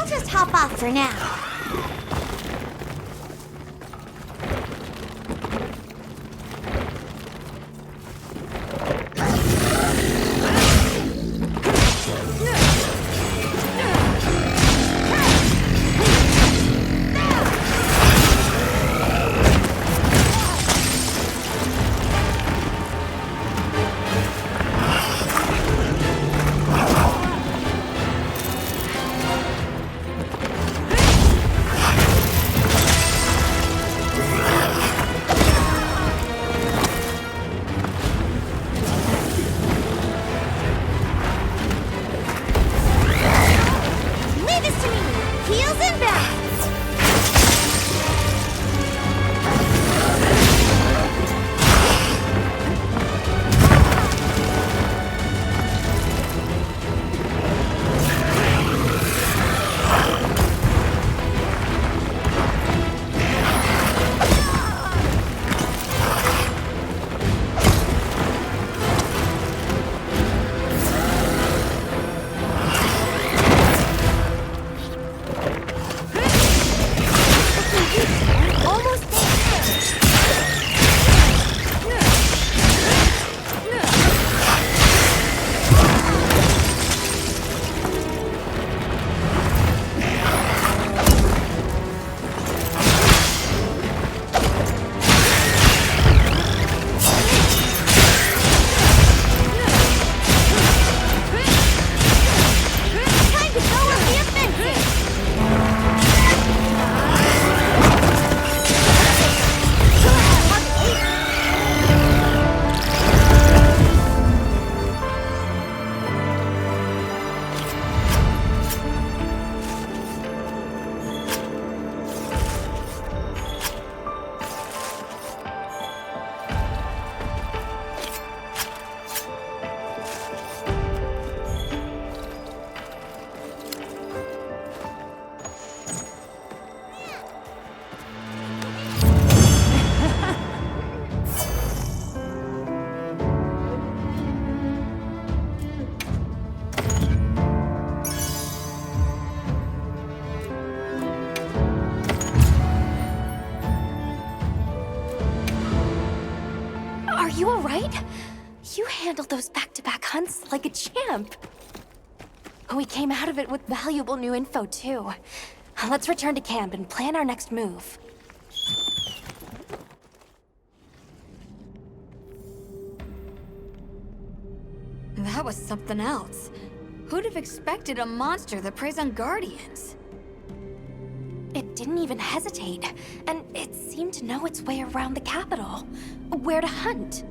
I'll just hop off for now. Leave this to me! Heels and back! Almost there! Time to go on the offensive! Are you alright? You handled those back-to-back hunts like a champ. We came out of it with valuable new info, too. Let's return to camp and plan our next move. That was something else. Who'd have expected a monster that preys on Guardians? It didn't even hesitate, and it seemed to know its way around the capital, where to hunt.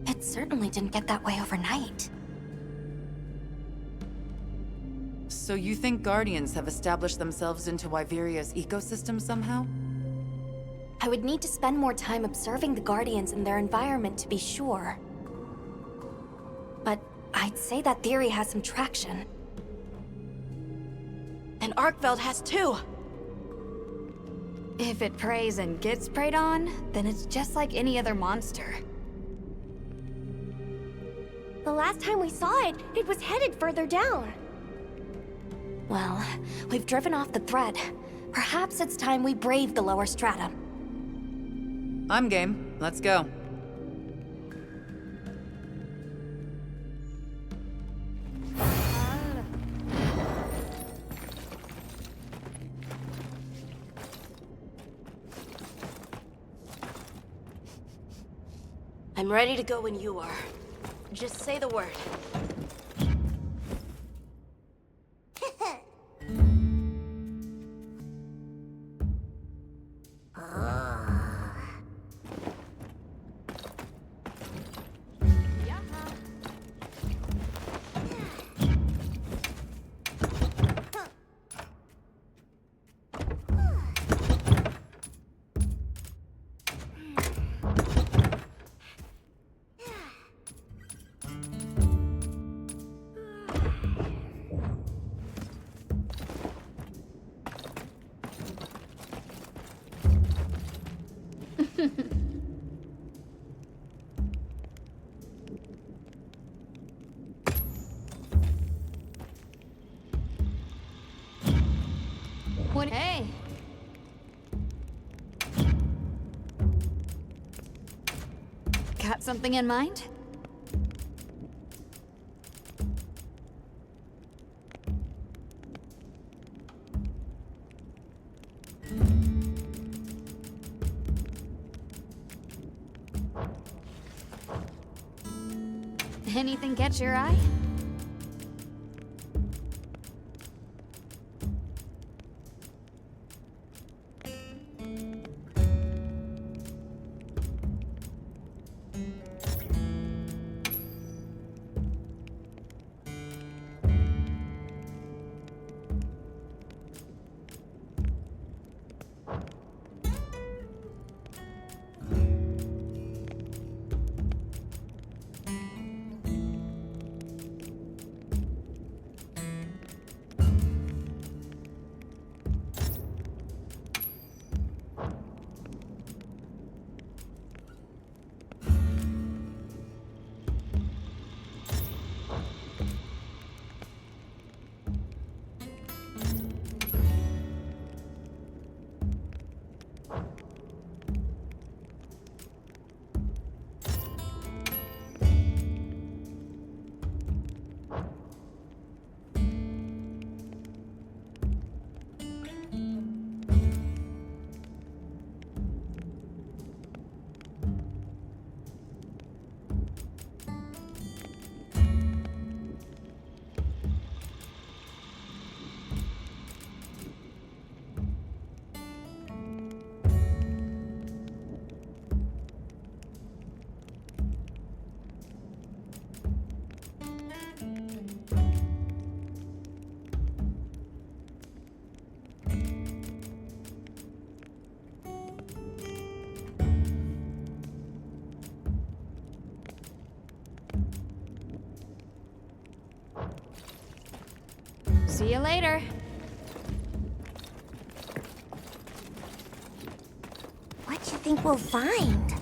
It certainly didn't get that way overnight. So you think Guardians have established themselves into Wyveria's ecosystem somehow? I would need to spend more time observing the Guardians and their environment to be sure. But I'd say that theory has some traction. And Arkveld has too! If it preys and gets preyed on, then it's just like any other monster. The last time we saw it, it was headed further down. Well, we've driven off the threat. Perhaps it's time we brave the lower strata. I'm game. Let's go. I'm ready to go when you are. Just say the word. Hey! Got something in mind? Anything catch your eye? See you later. What you think we'll find?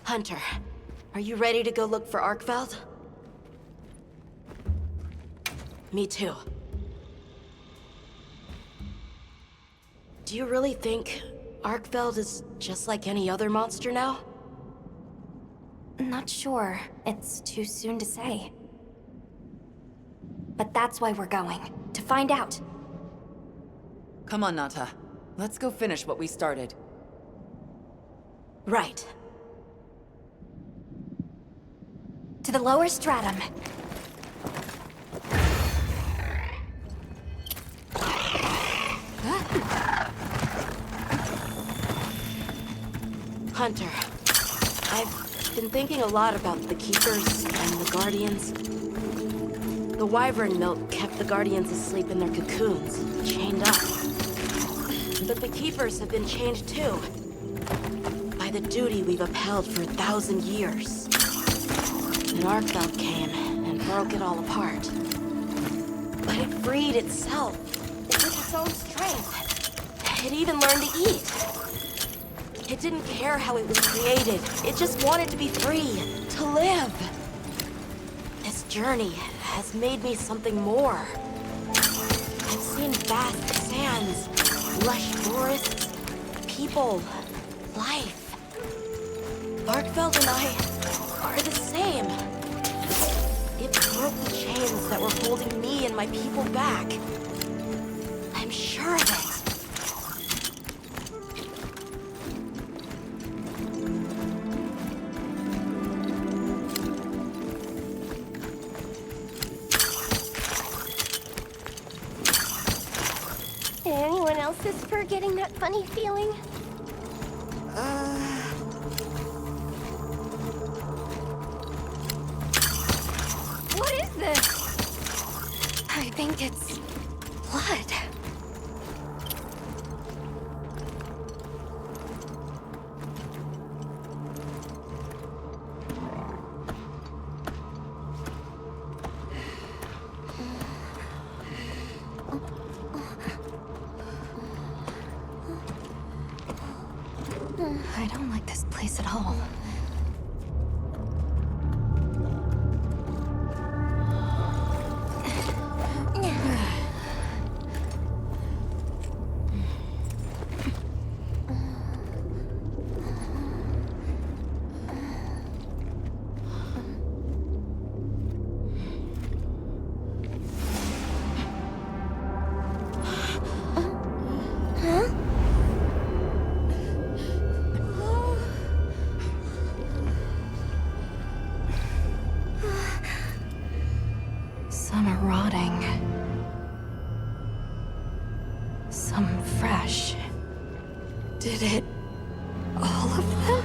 Hunter, are you ready to go look for Arkveld? Me too. Do you really think Arkveld is just like any other monster now? Not sure. It's too soon to say. But that's why we're going. To find out. Come on, Nata. Let's go finish what we started. Right. To the lower stratum. Hunter, I've been thinking a lot about the Keepers and the Guardians. The Wyvern milk kept the Guardians asleep in their cocoons, chained up. But the Keepers have been chained too. By the duty we've upheld for 1,000 years. And Arkveld came and broke it all apart. But it freed itself with its own strength. It even learned to eat. It didn't care how it was created. It just wanted to be free, to live. This journey has made me something more. I've seen vast sands, lush forests, people, life. Arkveld and I are the same. It broke the chains that were holding me and my people back. I'm sure of it. Anyone else's spur getting that funny feeling? What is this? I think it's blood. I don't like this place at all. Some are rotting. Some fresh. Did it... all of them?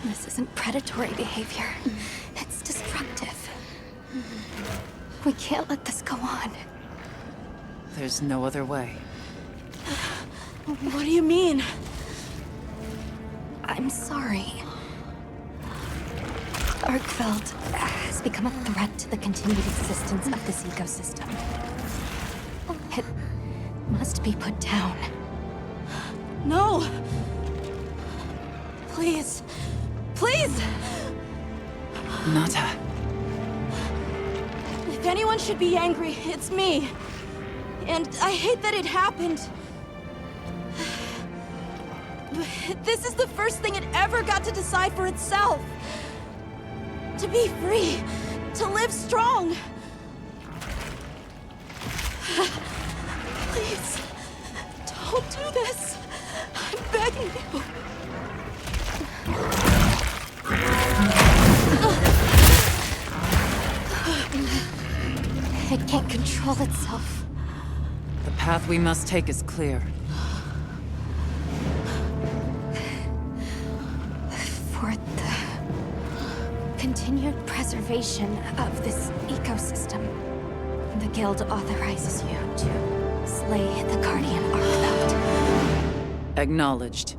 This isn't predatory behavior. It's destructive. We can't let this go on. There's no other way. What do you mean? I'm sorry. Arkfeld has become a threat to the continued existence of this ecosystem. It must be put down. No! Please. Please! Nata. If anyone should be angry, it's me. And I hate that it happened. But this is the first thing it ever got to decide for itself. To be free. To live strong. Please. Don't do this. I'm begging you. It can't control itself. The path we must take is clear. For the continued preservation of this ecosystem, the Guild authorizes you to slay the Guardian Arkfeld. Acknowledged.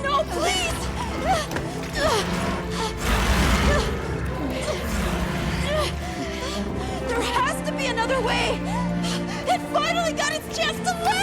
No, please! There has to be another way! It finally got its chance to live!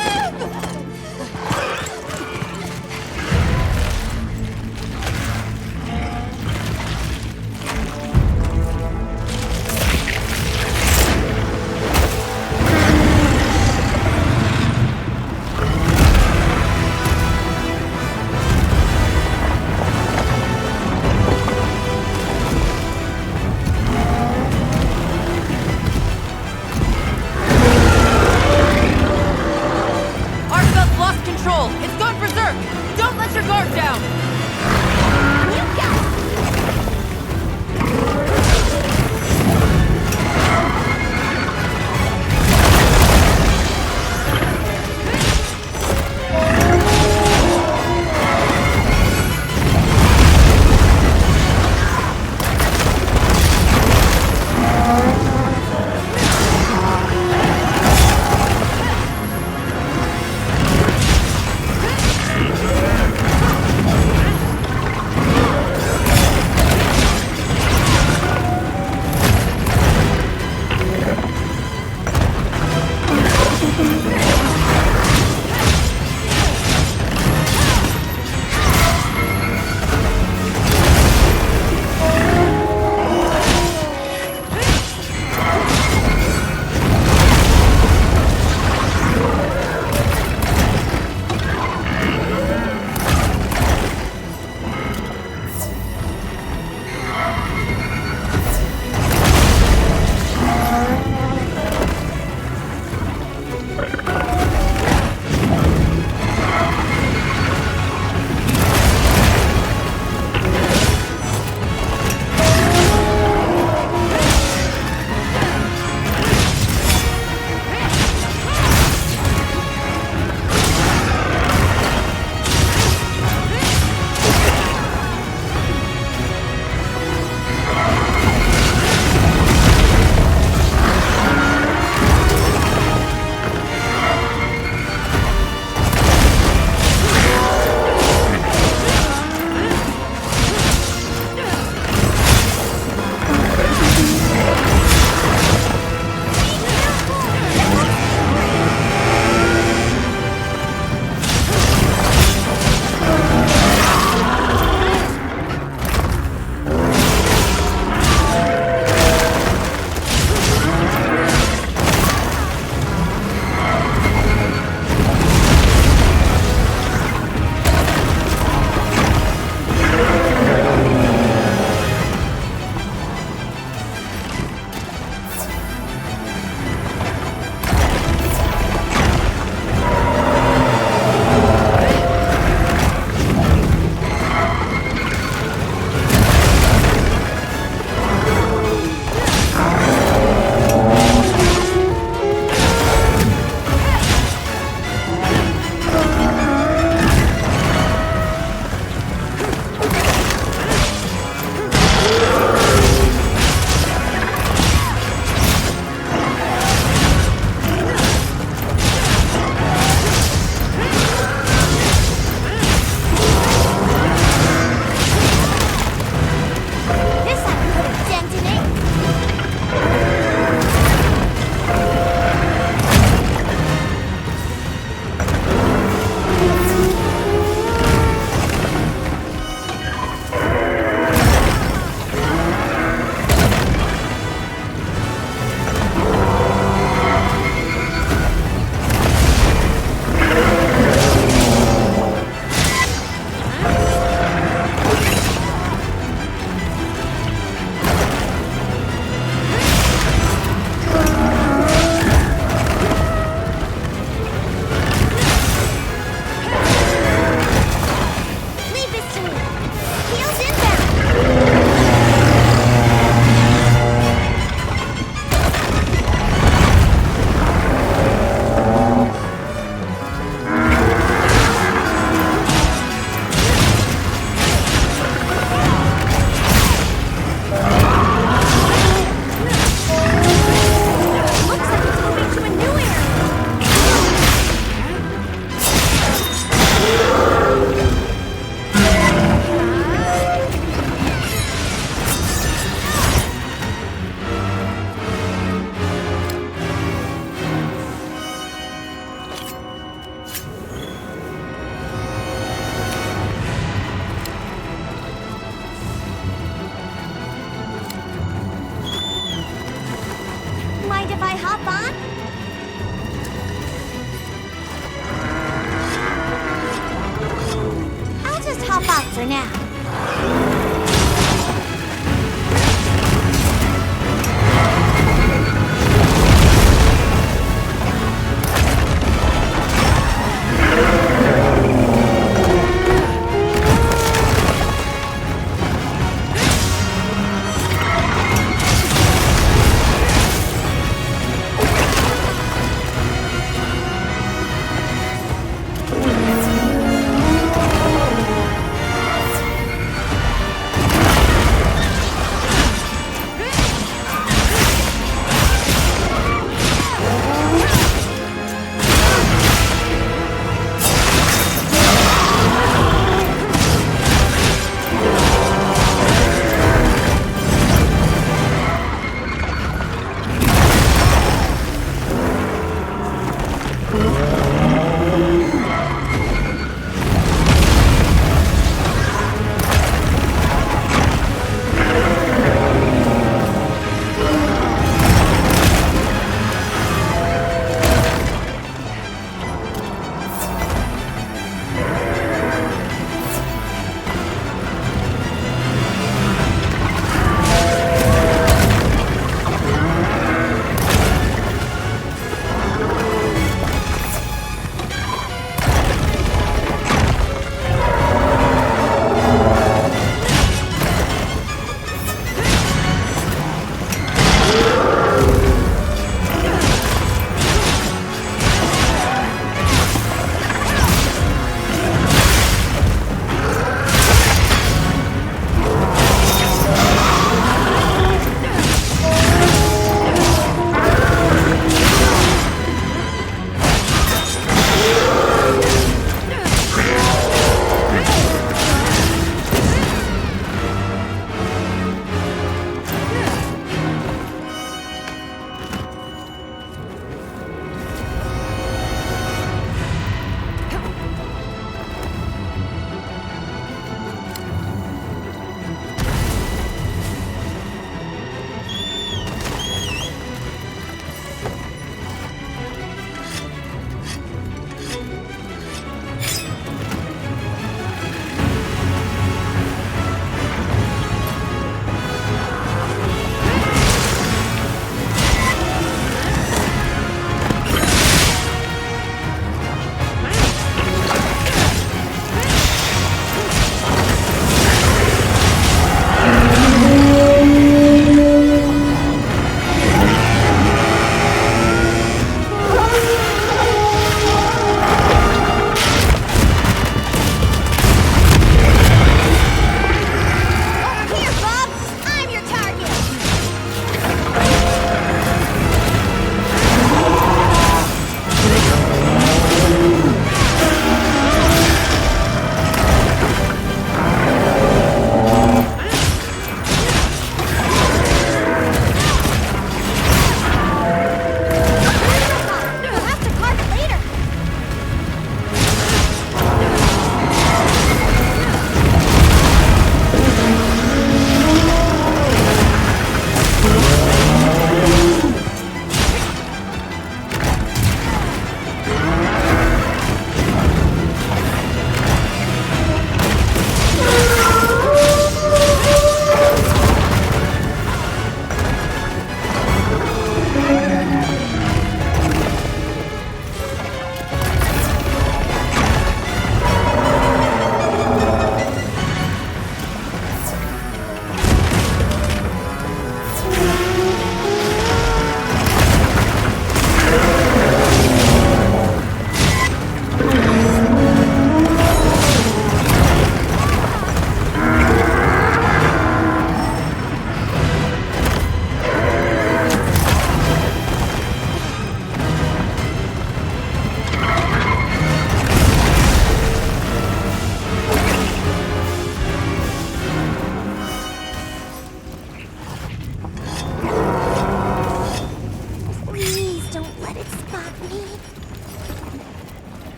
for now.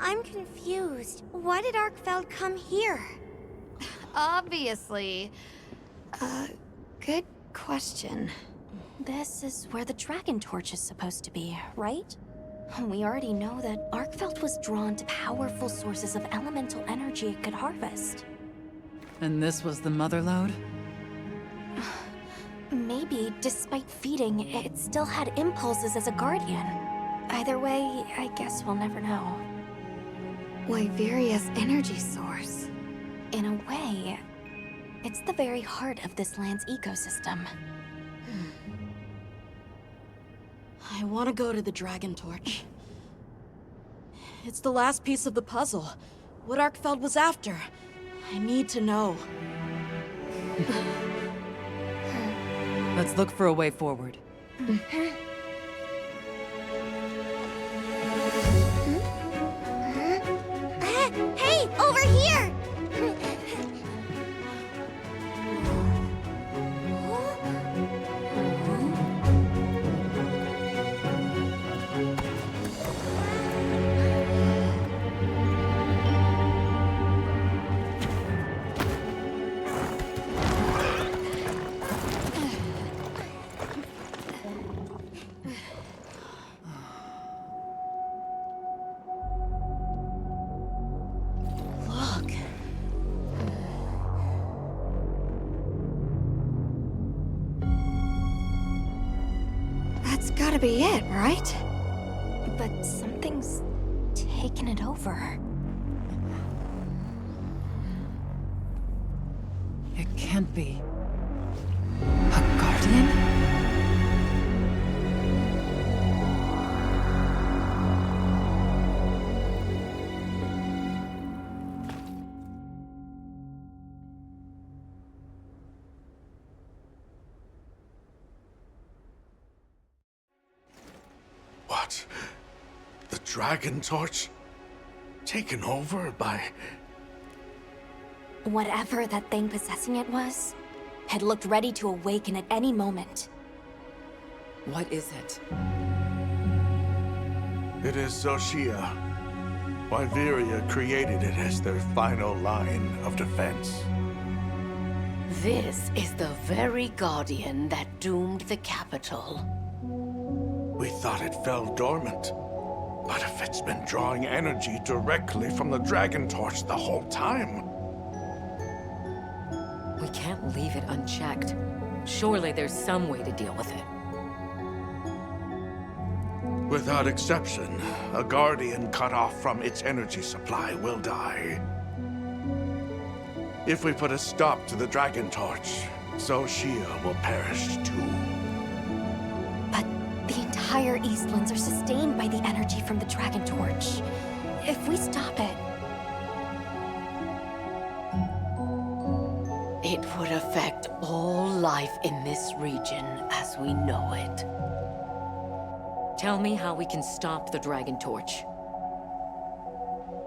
I'm confused. Why did Arkfeld come here? Obviously. Good question. This is where the Dragon Torch is supposed to be, right? We already know that Arkfeld was drawn to powerful sources of elemental energy it could harvest. And this was the mother lode? Maybe, despite feeding, it still had impulses as a guardian. Either way, I guess we'll never know. Wyveria's energy source. In a way, it's the very heart of this land's ecosystem. I want to go to the Dragon Torch. It's the last piece of the puzzle. What Arkfeld was after. I need to know. Let's look for a way forward. Hey, over here! That's gotta be it, right? But something's taken it over. It can't be. A guardian? What? The Dragon Torch? Taken over by... Whatever that thing possessing it was, had looked ready to awaken at any moment. What is it? It is Xochitl. Wyveria created it as their final line of defense. This is the very guardian that doomed the capital. We thought it fell dormant. But if it's been drawing energy directly from the Dragon Torch the whole time... We can't leave it unchecked. Surely there's some way to deal with it. Without exception, a Guardian cut off from its energy supply will die. If we put a stop to the Dragon Torch, Xochitl will perish too. But the entire Eastlands are sustained by the energy from the Dragon Torch. If we stop it... It would affect all life in this region as we know it. Tell me how we can stop the Dragon Torch.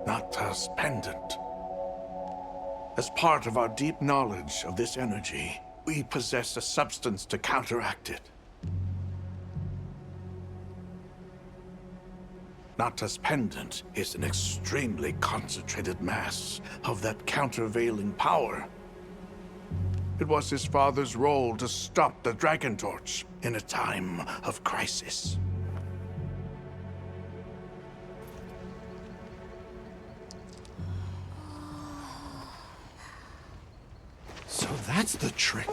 Nata's pendant. As part of our deep knowledge of this energy, we possess a substance to counteract it. Nata's pendant is an extremely concentrated mass of that countervailing power. It was his father's role to stop the Dragon Torch in a time of crisis. So that's the trick.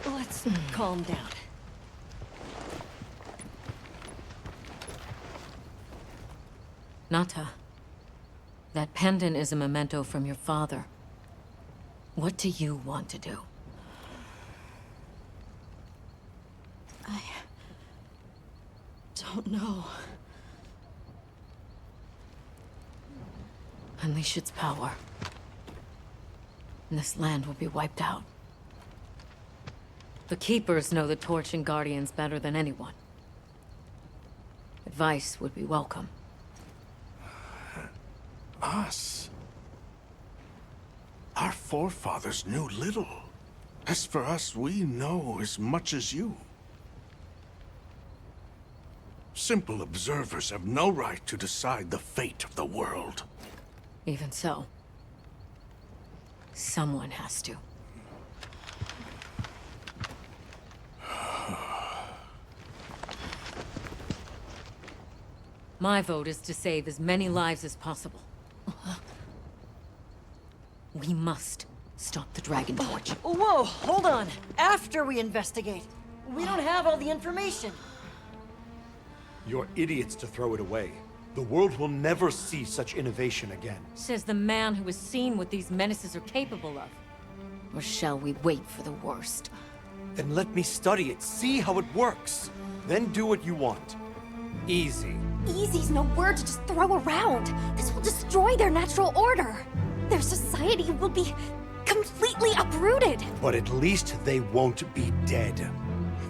Let's calm down. Nata, that pendant is a memento from your father. What do you want to do? I don't know. Unleash its power. And this land will be wiped out. The Keepers know the Torch and Guardians better than anyone. Advice would be welcome. Us? Our forefathers knew little. As for us, we know as much as you. Simple observers have no right to decide the fate of the world. Even so, someone has to. My vote is to save as many lives as possible. We must stop the Dragon Torch. Whoa, hold on. After we investigate. We don't have all the information. You're idiots to throw it away. The world will never see such innovation again. Says the man who has seen what these menaces are capable of. Or shall we wait for the worst? Then let me study it, see how it works. Then do what you want. Easy. Easy's no word to just throw around. This will destroy their natural order. Their society will be completely uprooted. But at least they won't be dead.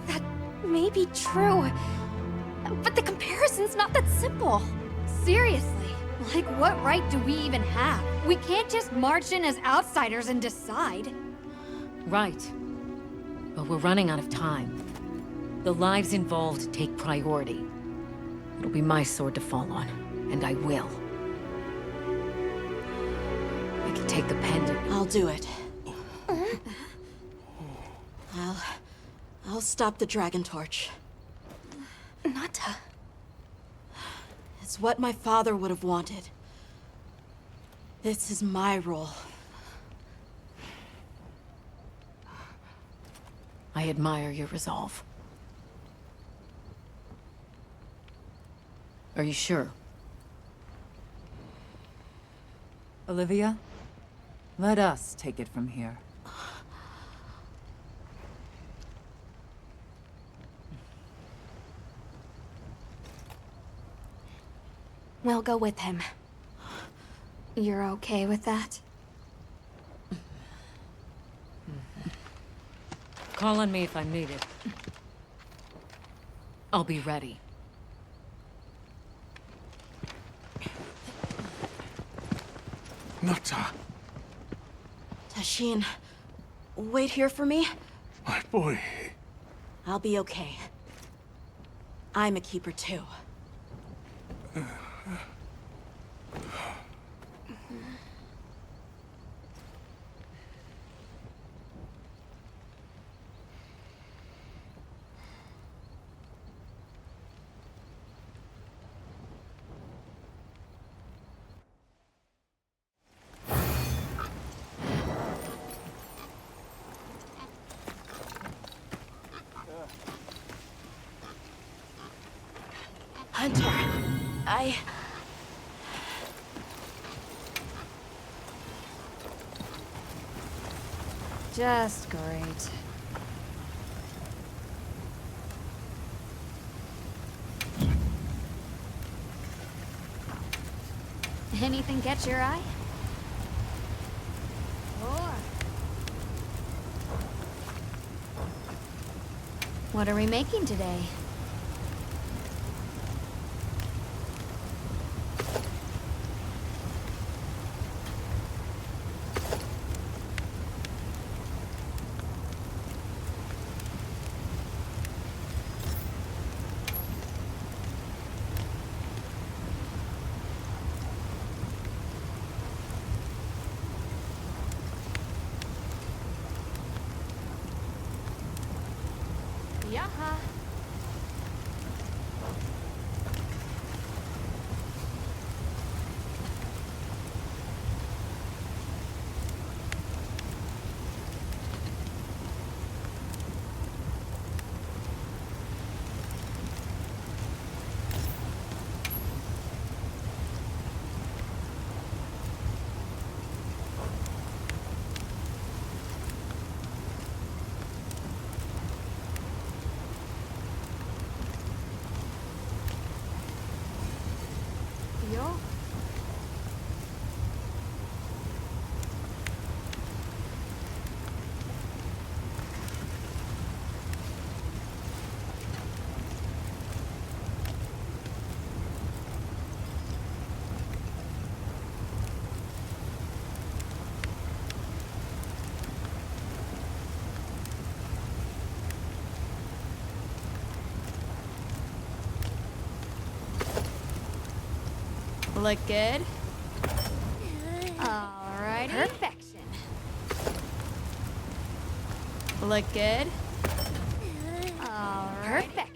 That may be true. But the comparison's not that simple. Seriously, like what right do we even have? We can't just march in as outsiders and decide. Right. But we're running out of time. The lives involved take priority. It'll be my sword to fall on, and I will. I can take the pendant. I'll do it. I'll stop the Dragon Torch. Nata. It's what my father would have wanted. This is my role. I admire your resolve. Are you sure? Olivia, let us take it from here. We'll go with him. You're okay with that? Call on me if I'm needed. I'll be ready. Nata, Tashin, wait here for me. my boy. I'll be okay. I'm a keeper too. Hunter, Just great. Anything catch your eye? Or what are we making today? Yaha. Look good? Alright, perfection. Look good? Alright, perfection.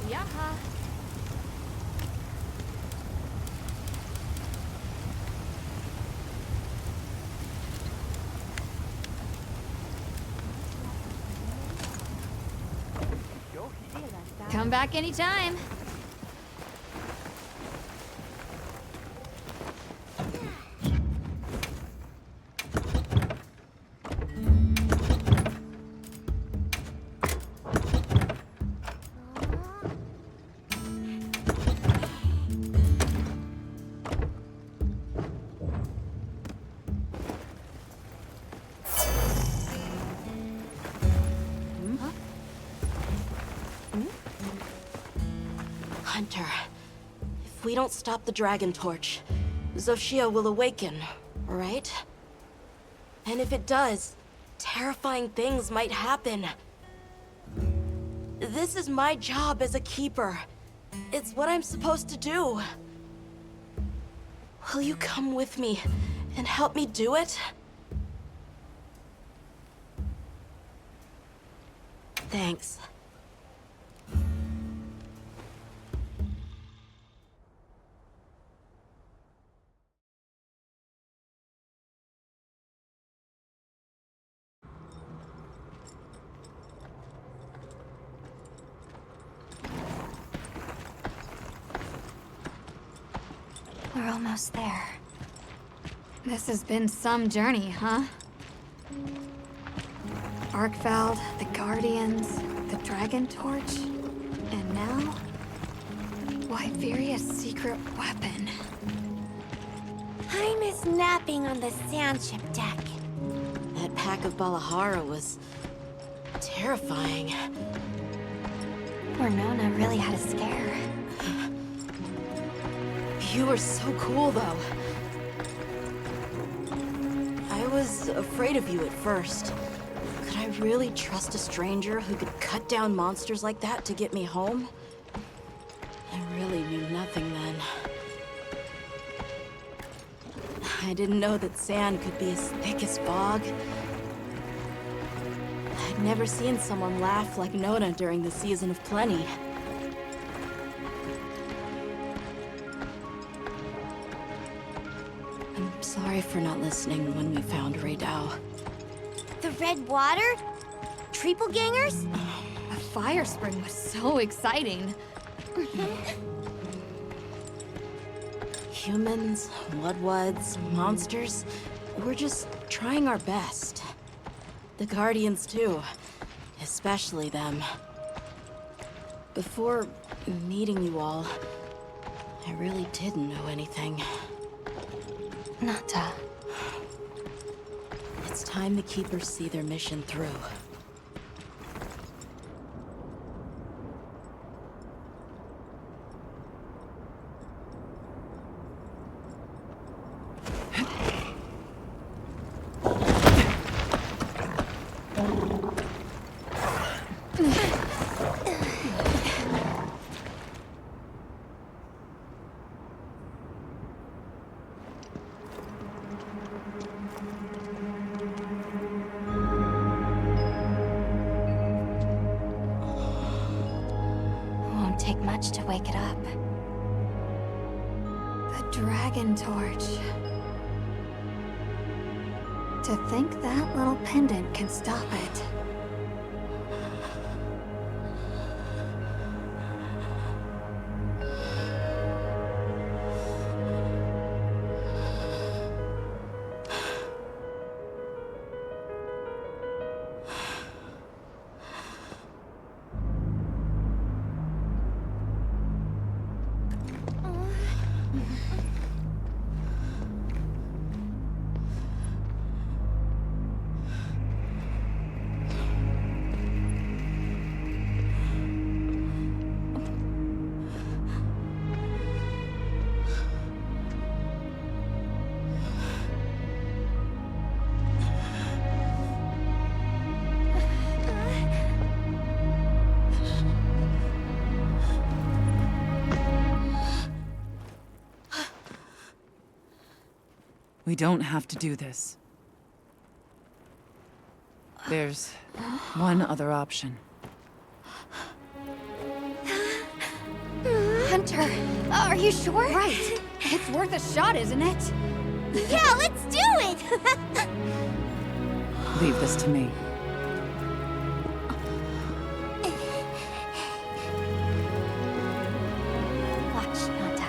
Yaha. Come back anytime. Hunter, if we don't stop the Dragon Torch, Xochitl will awaken, right? And if it does, terrifying things might happen. This is my job as a keeper. It's what I'm supposed to do. Will you come with me and help me do it? Thanks. We're almost there. This has been some journey, huh? Arkveld, the Guardians, the Dragon Torch, and now... Wyveria's secret weapon. I miss napping on the sandship deck. That pack of Balahara was... terrifying. Poor Nona really had a scare. You were so cool, though. I was afraid of you at first. Could I really trust a stranger who could cut down monsters like that to get me home? I really knew nothing then. I didn't know that sand could be as thick as fog. I'd never seen someone laugh like Nona during the Season of Plenty. I'm sorry for not listening when we found Raydao. The red water? Triple gangers? A fire spring was so exciting. Humans, Bloodwoods, monsters, we're just trying our best. The Guardians too, especially them. Before meeting you all, I really didn't know anything. Nata. It's time the Keepers see their mission through. Won't take much to wake it up. The Dragon Torch. To think that little pendant can stop it. We don't have to do this. There's one other option. Hunter, are you sure? Right. It's worth a shot, isn't it? Yeah, let's do it! Leave this to me. Watch, Nanta.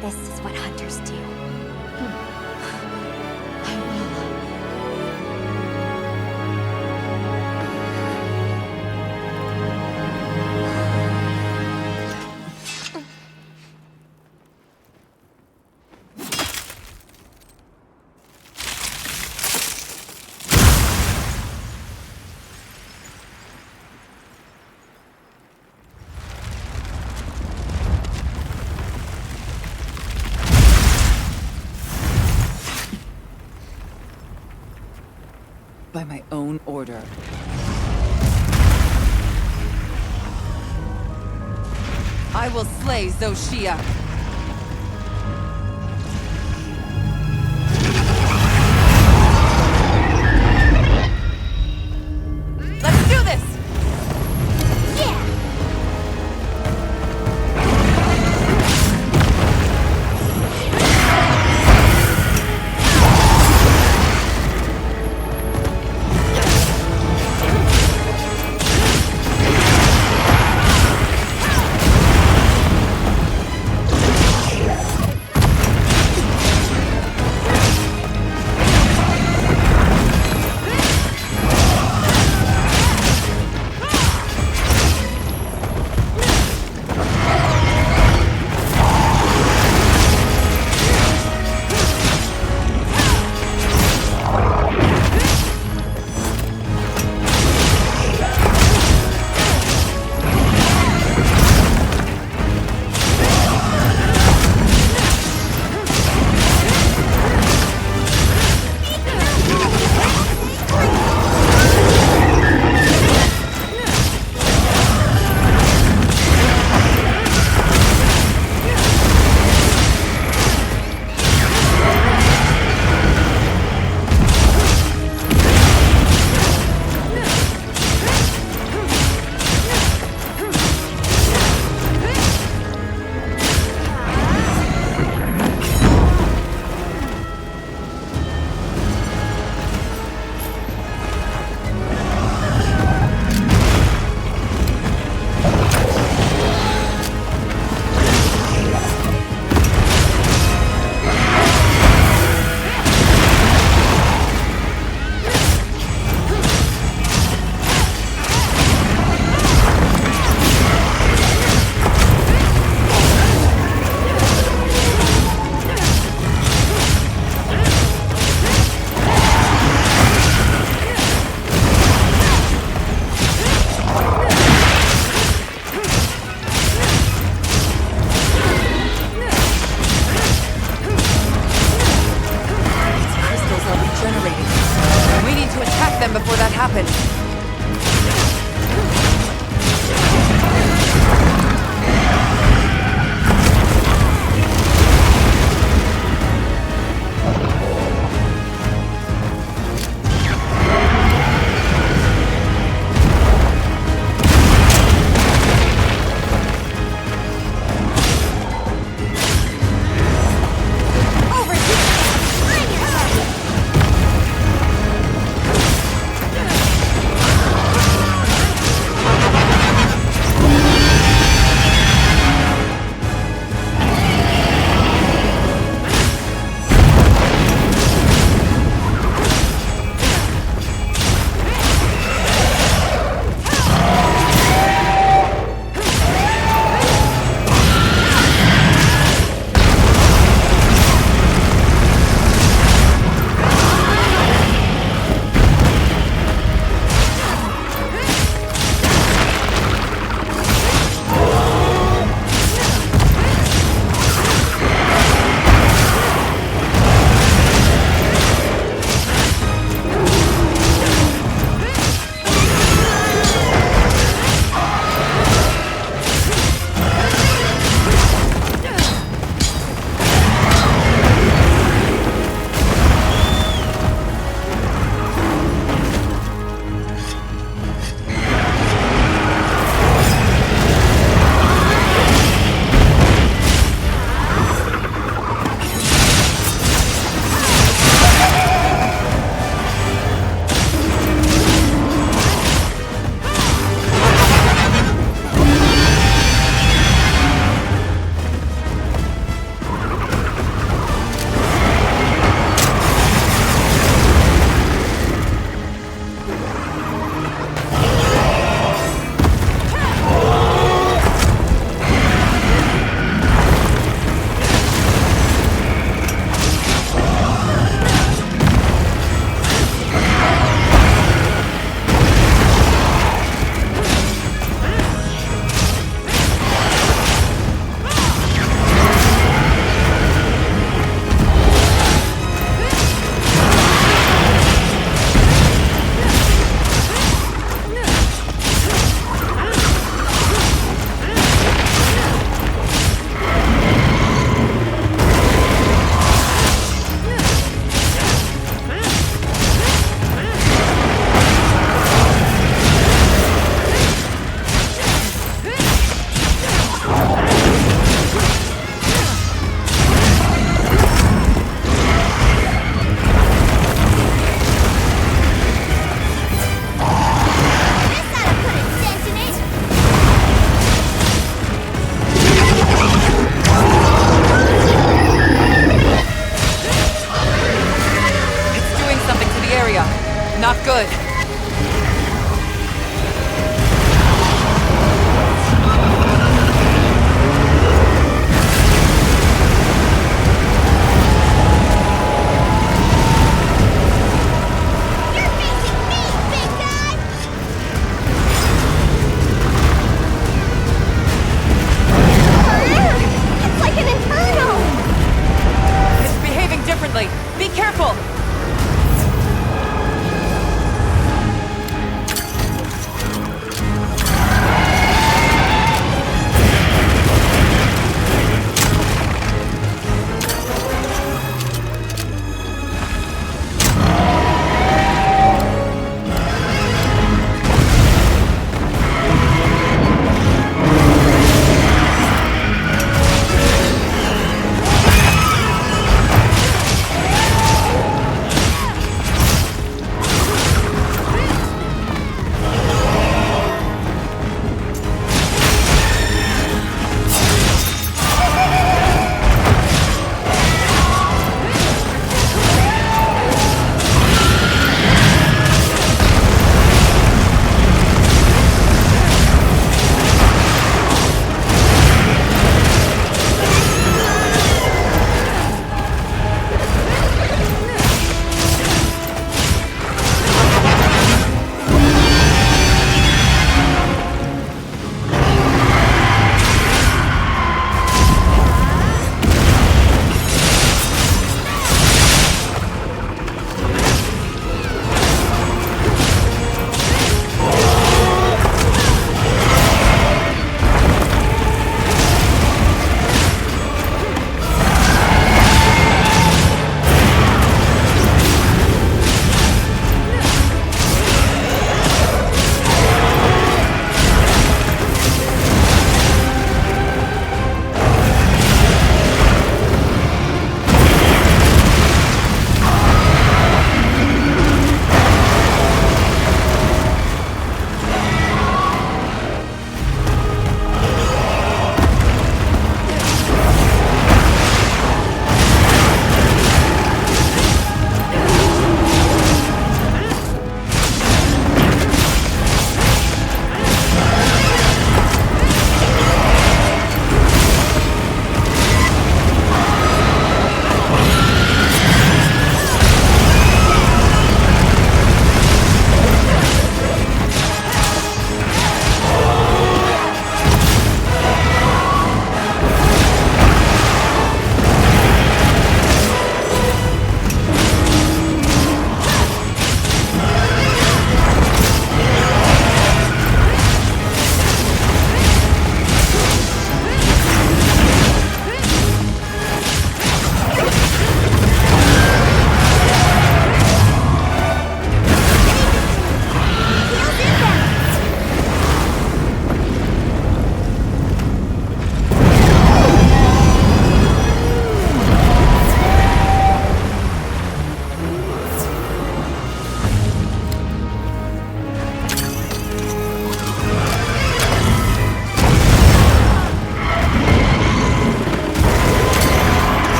This is what hunters do. I will. By my own order. I will slay Xochitl. Let's do this!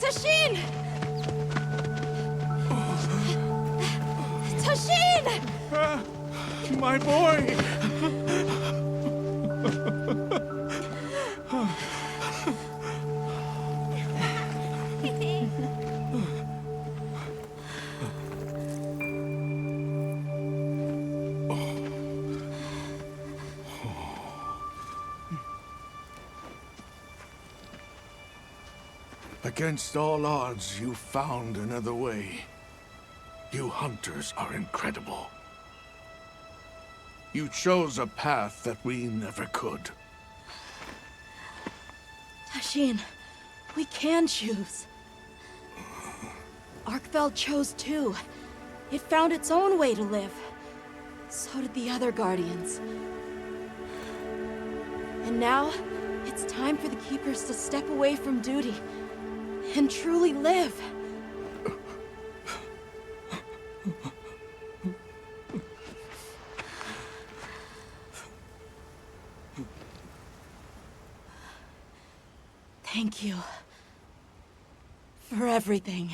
Tashin! Tashin! My boy! Against all odds, you found another way. You hunters are incredible. You chose a path that we never could. Tashin, we can choose. Arkfeld chose too. It found its own way to live. So did the other Guardians. And now, it's time for the Keepers to step away from duty and truly live. Thank you for everything.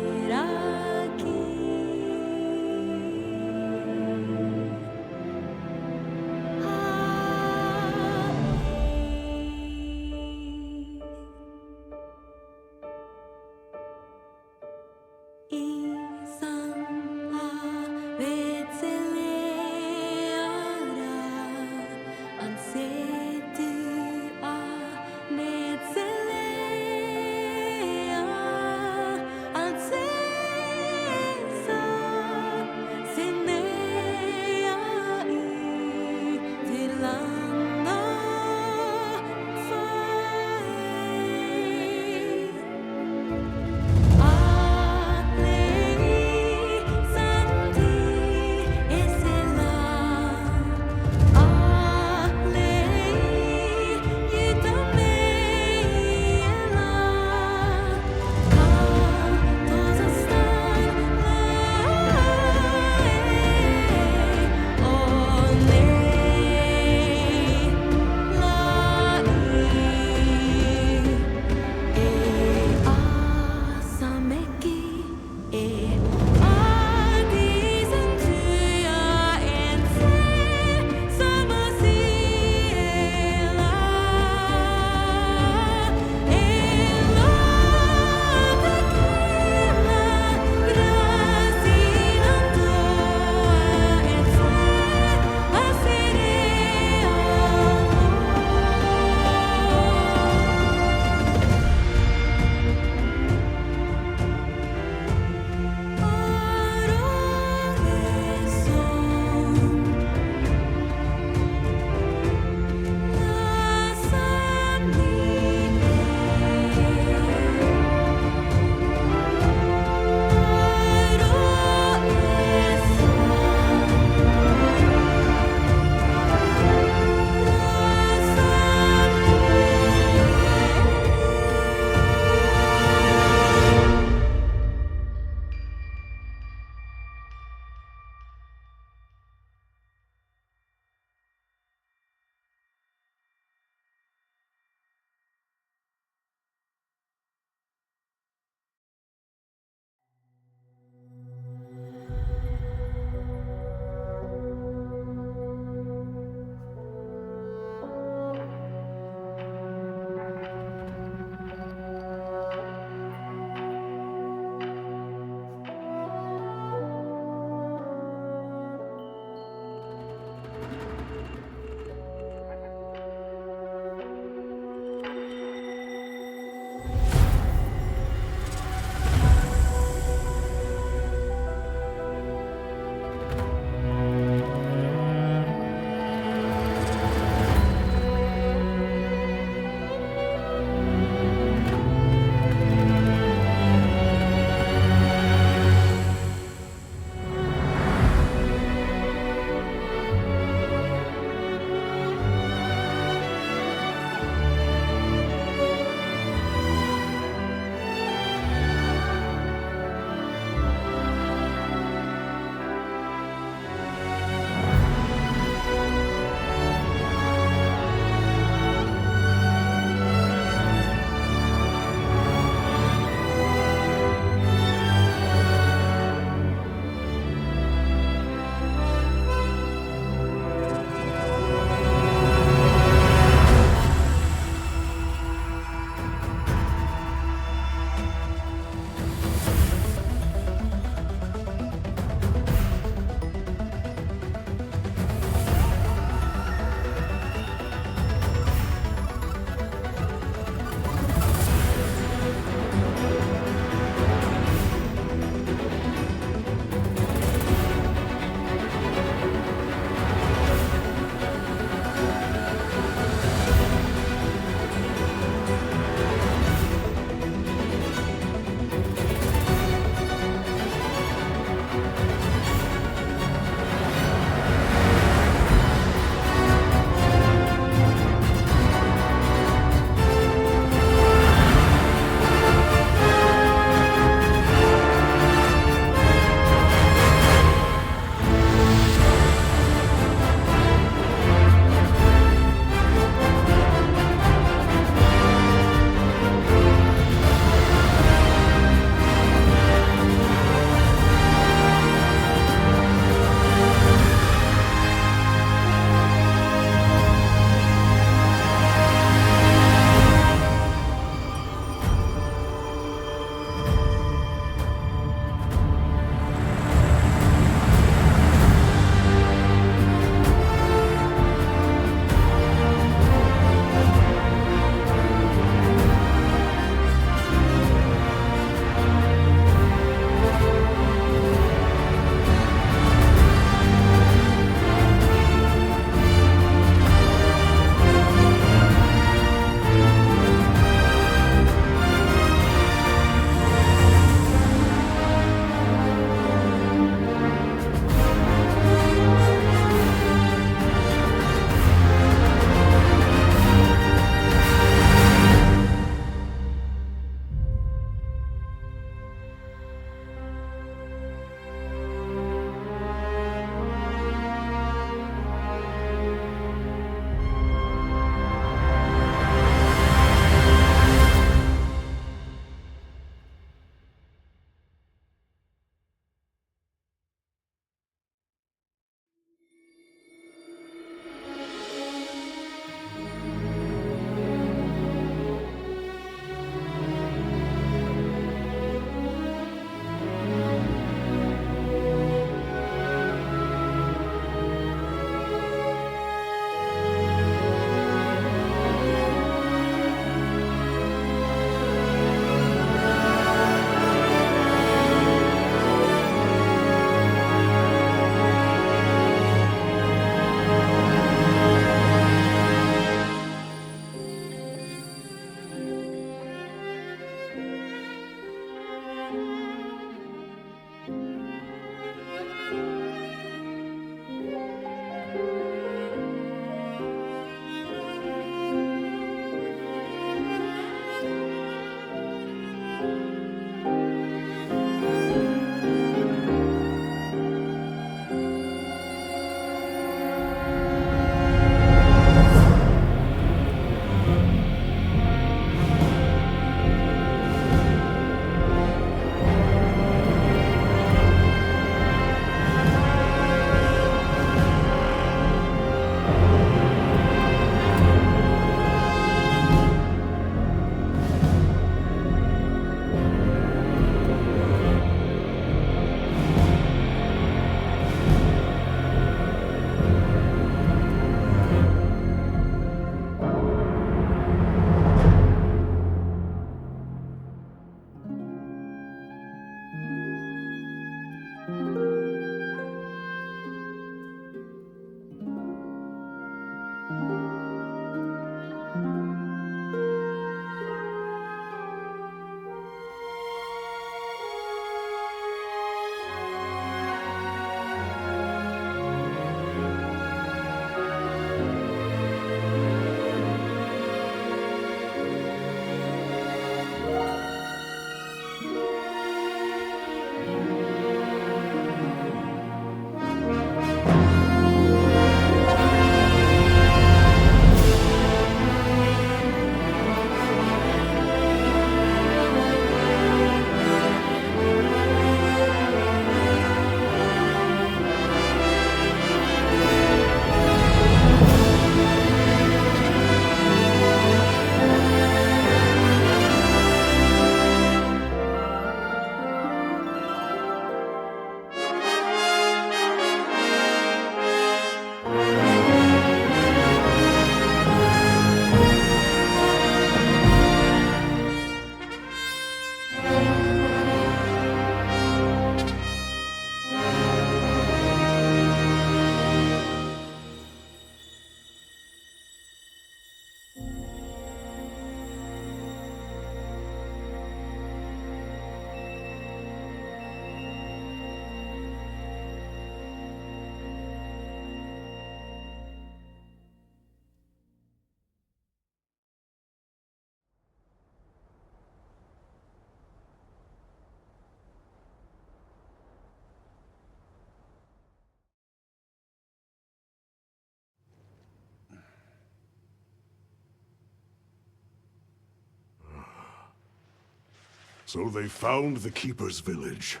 So they found the Keeper's village.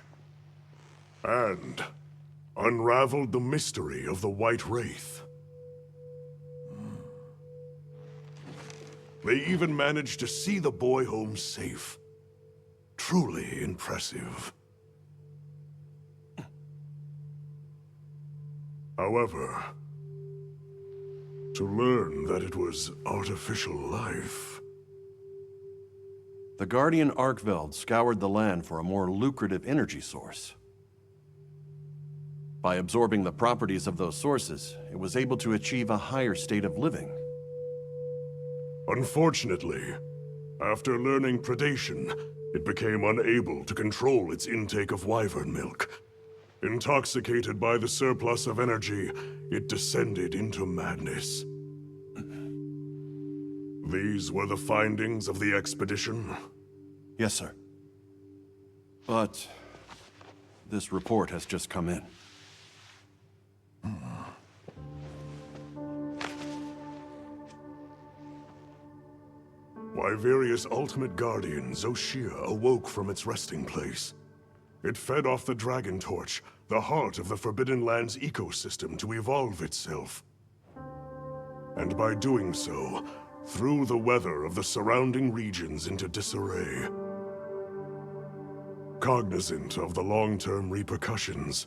And unraveled the mystery of the White Wraith. They even managed to see the boy home safe. Truly impressive. However, to learn that it was artificial life... The Guardian Arkveld scoured the land for a more lucrative energy source. By absorbing the properties of those sources, it was able to achieve a higher state of living. Unfortunately, after learning predation, it became unable to control its intake of wyvern milk. Intoxicated by the surplus of energy, it descended into madness. These were the findings of the expedition? Yes, sir. But this report has just come in. Wyveria's ultimate guardian, Zoshia, awoke from its resting place. It fed off the Dragon Torch, the heart of the Forbidden Lands ecosystem, to evolve itself. And by doing so, threw the weather of the surrounding regions into disarray. Cognizant of the long-term repercussions,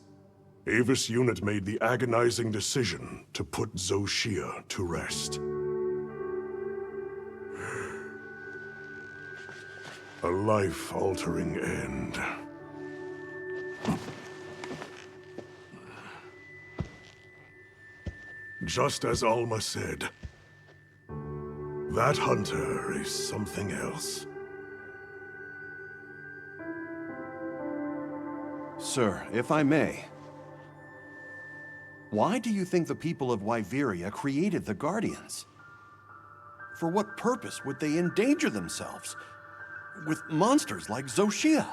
Avis Unit made the agonizing decision to put Zoshia to rest. A life-altering end. Just as Alma said, that hunter is something else. Sir, if I may, why do you think the people of Wyveria created the Guardians? For what purpose would they endanger themselves with monsters like Zoshia?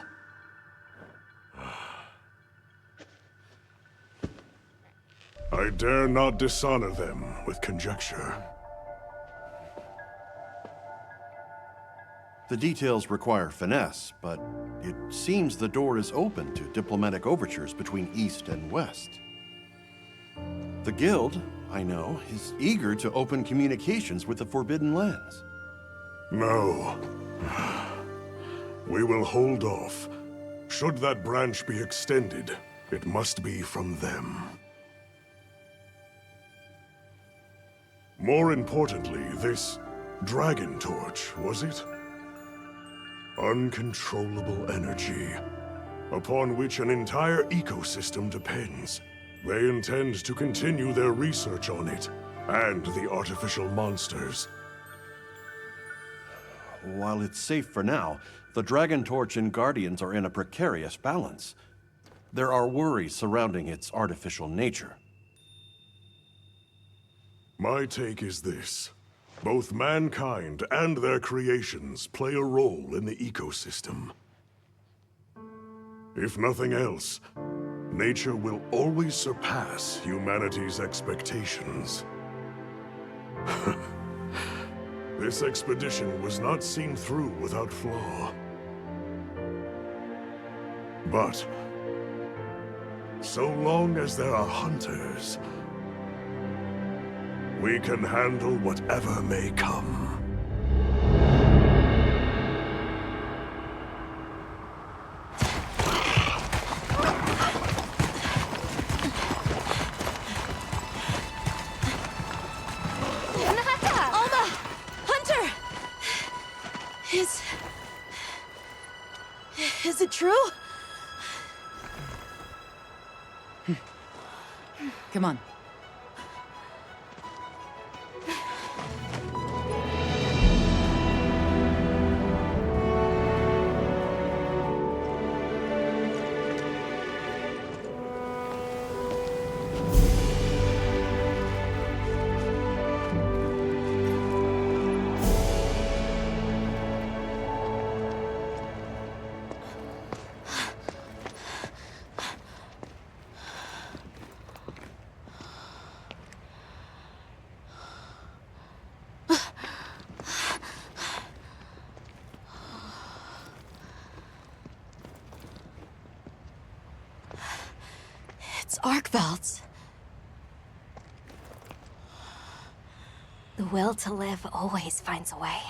I dare not dishonor them with conjecture. The details require finesse, but it seems the door is open to diplomatic overtures between East and West. The Guild, I know, is eager to open communications with the Forbidden Lands. No. We will hold off. Should that branch be extended, it must be from them. More importantly, this Dragon Torch, was it? Uncontrollable energy, upon which an entire ecosystem depends. They intend to continue their research on it, and the artificial monsters. While it's safe for now, the Dragon Torch and Guardians are in a precarious balance. There are worries surrounding its artificial nature. My take is this. Both mankind and their creations play a role in the ecosystem. If nothing else, nature will always surpass humanity's expectations. This expedition was not seen through without flaw. But so long as there are hunters, we can handle whatever may come. Alma! Hunter! Is it true? Come on. It's Arkveld's. The will to live always finds a way.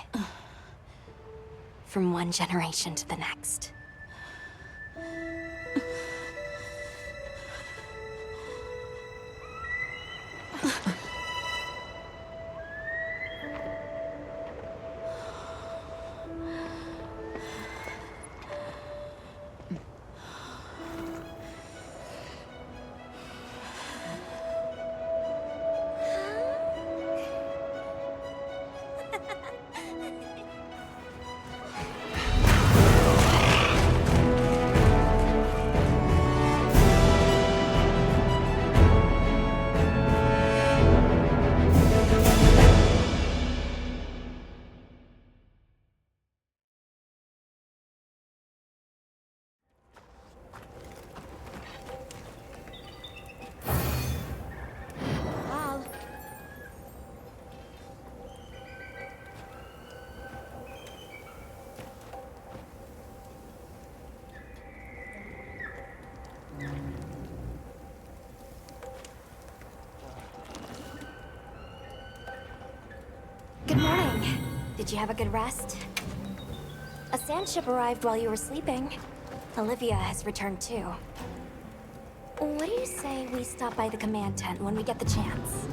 From one generation to the next. Good morning. Did you have a good rest? A sand ship arrived while you were sleeping. Olivia has returned too. What do you say we stop by the command tent when we get the chance?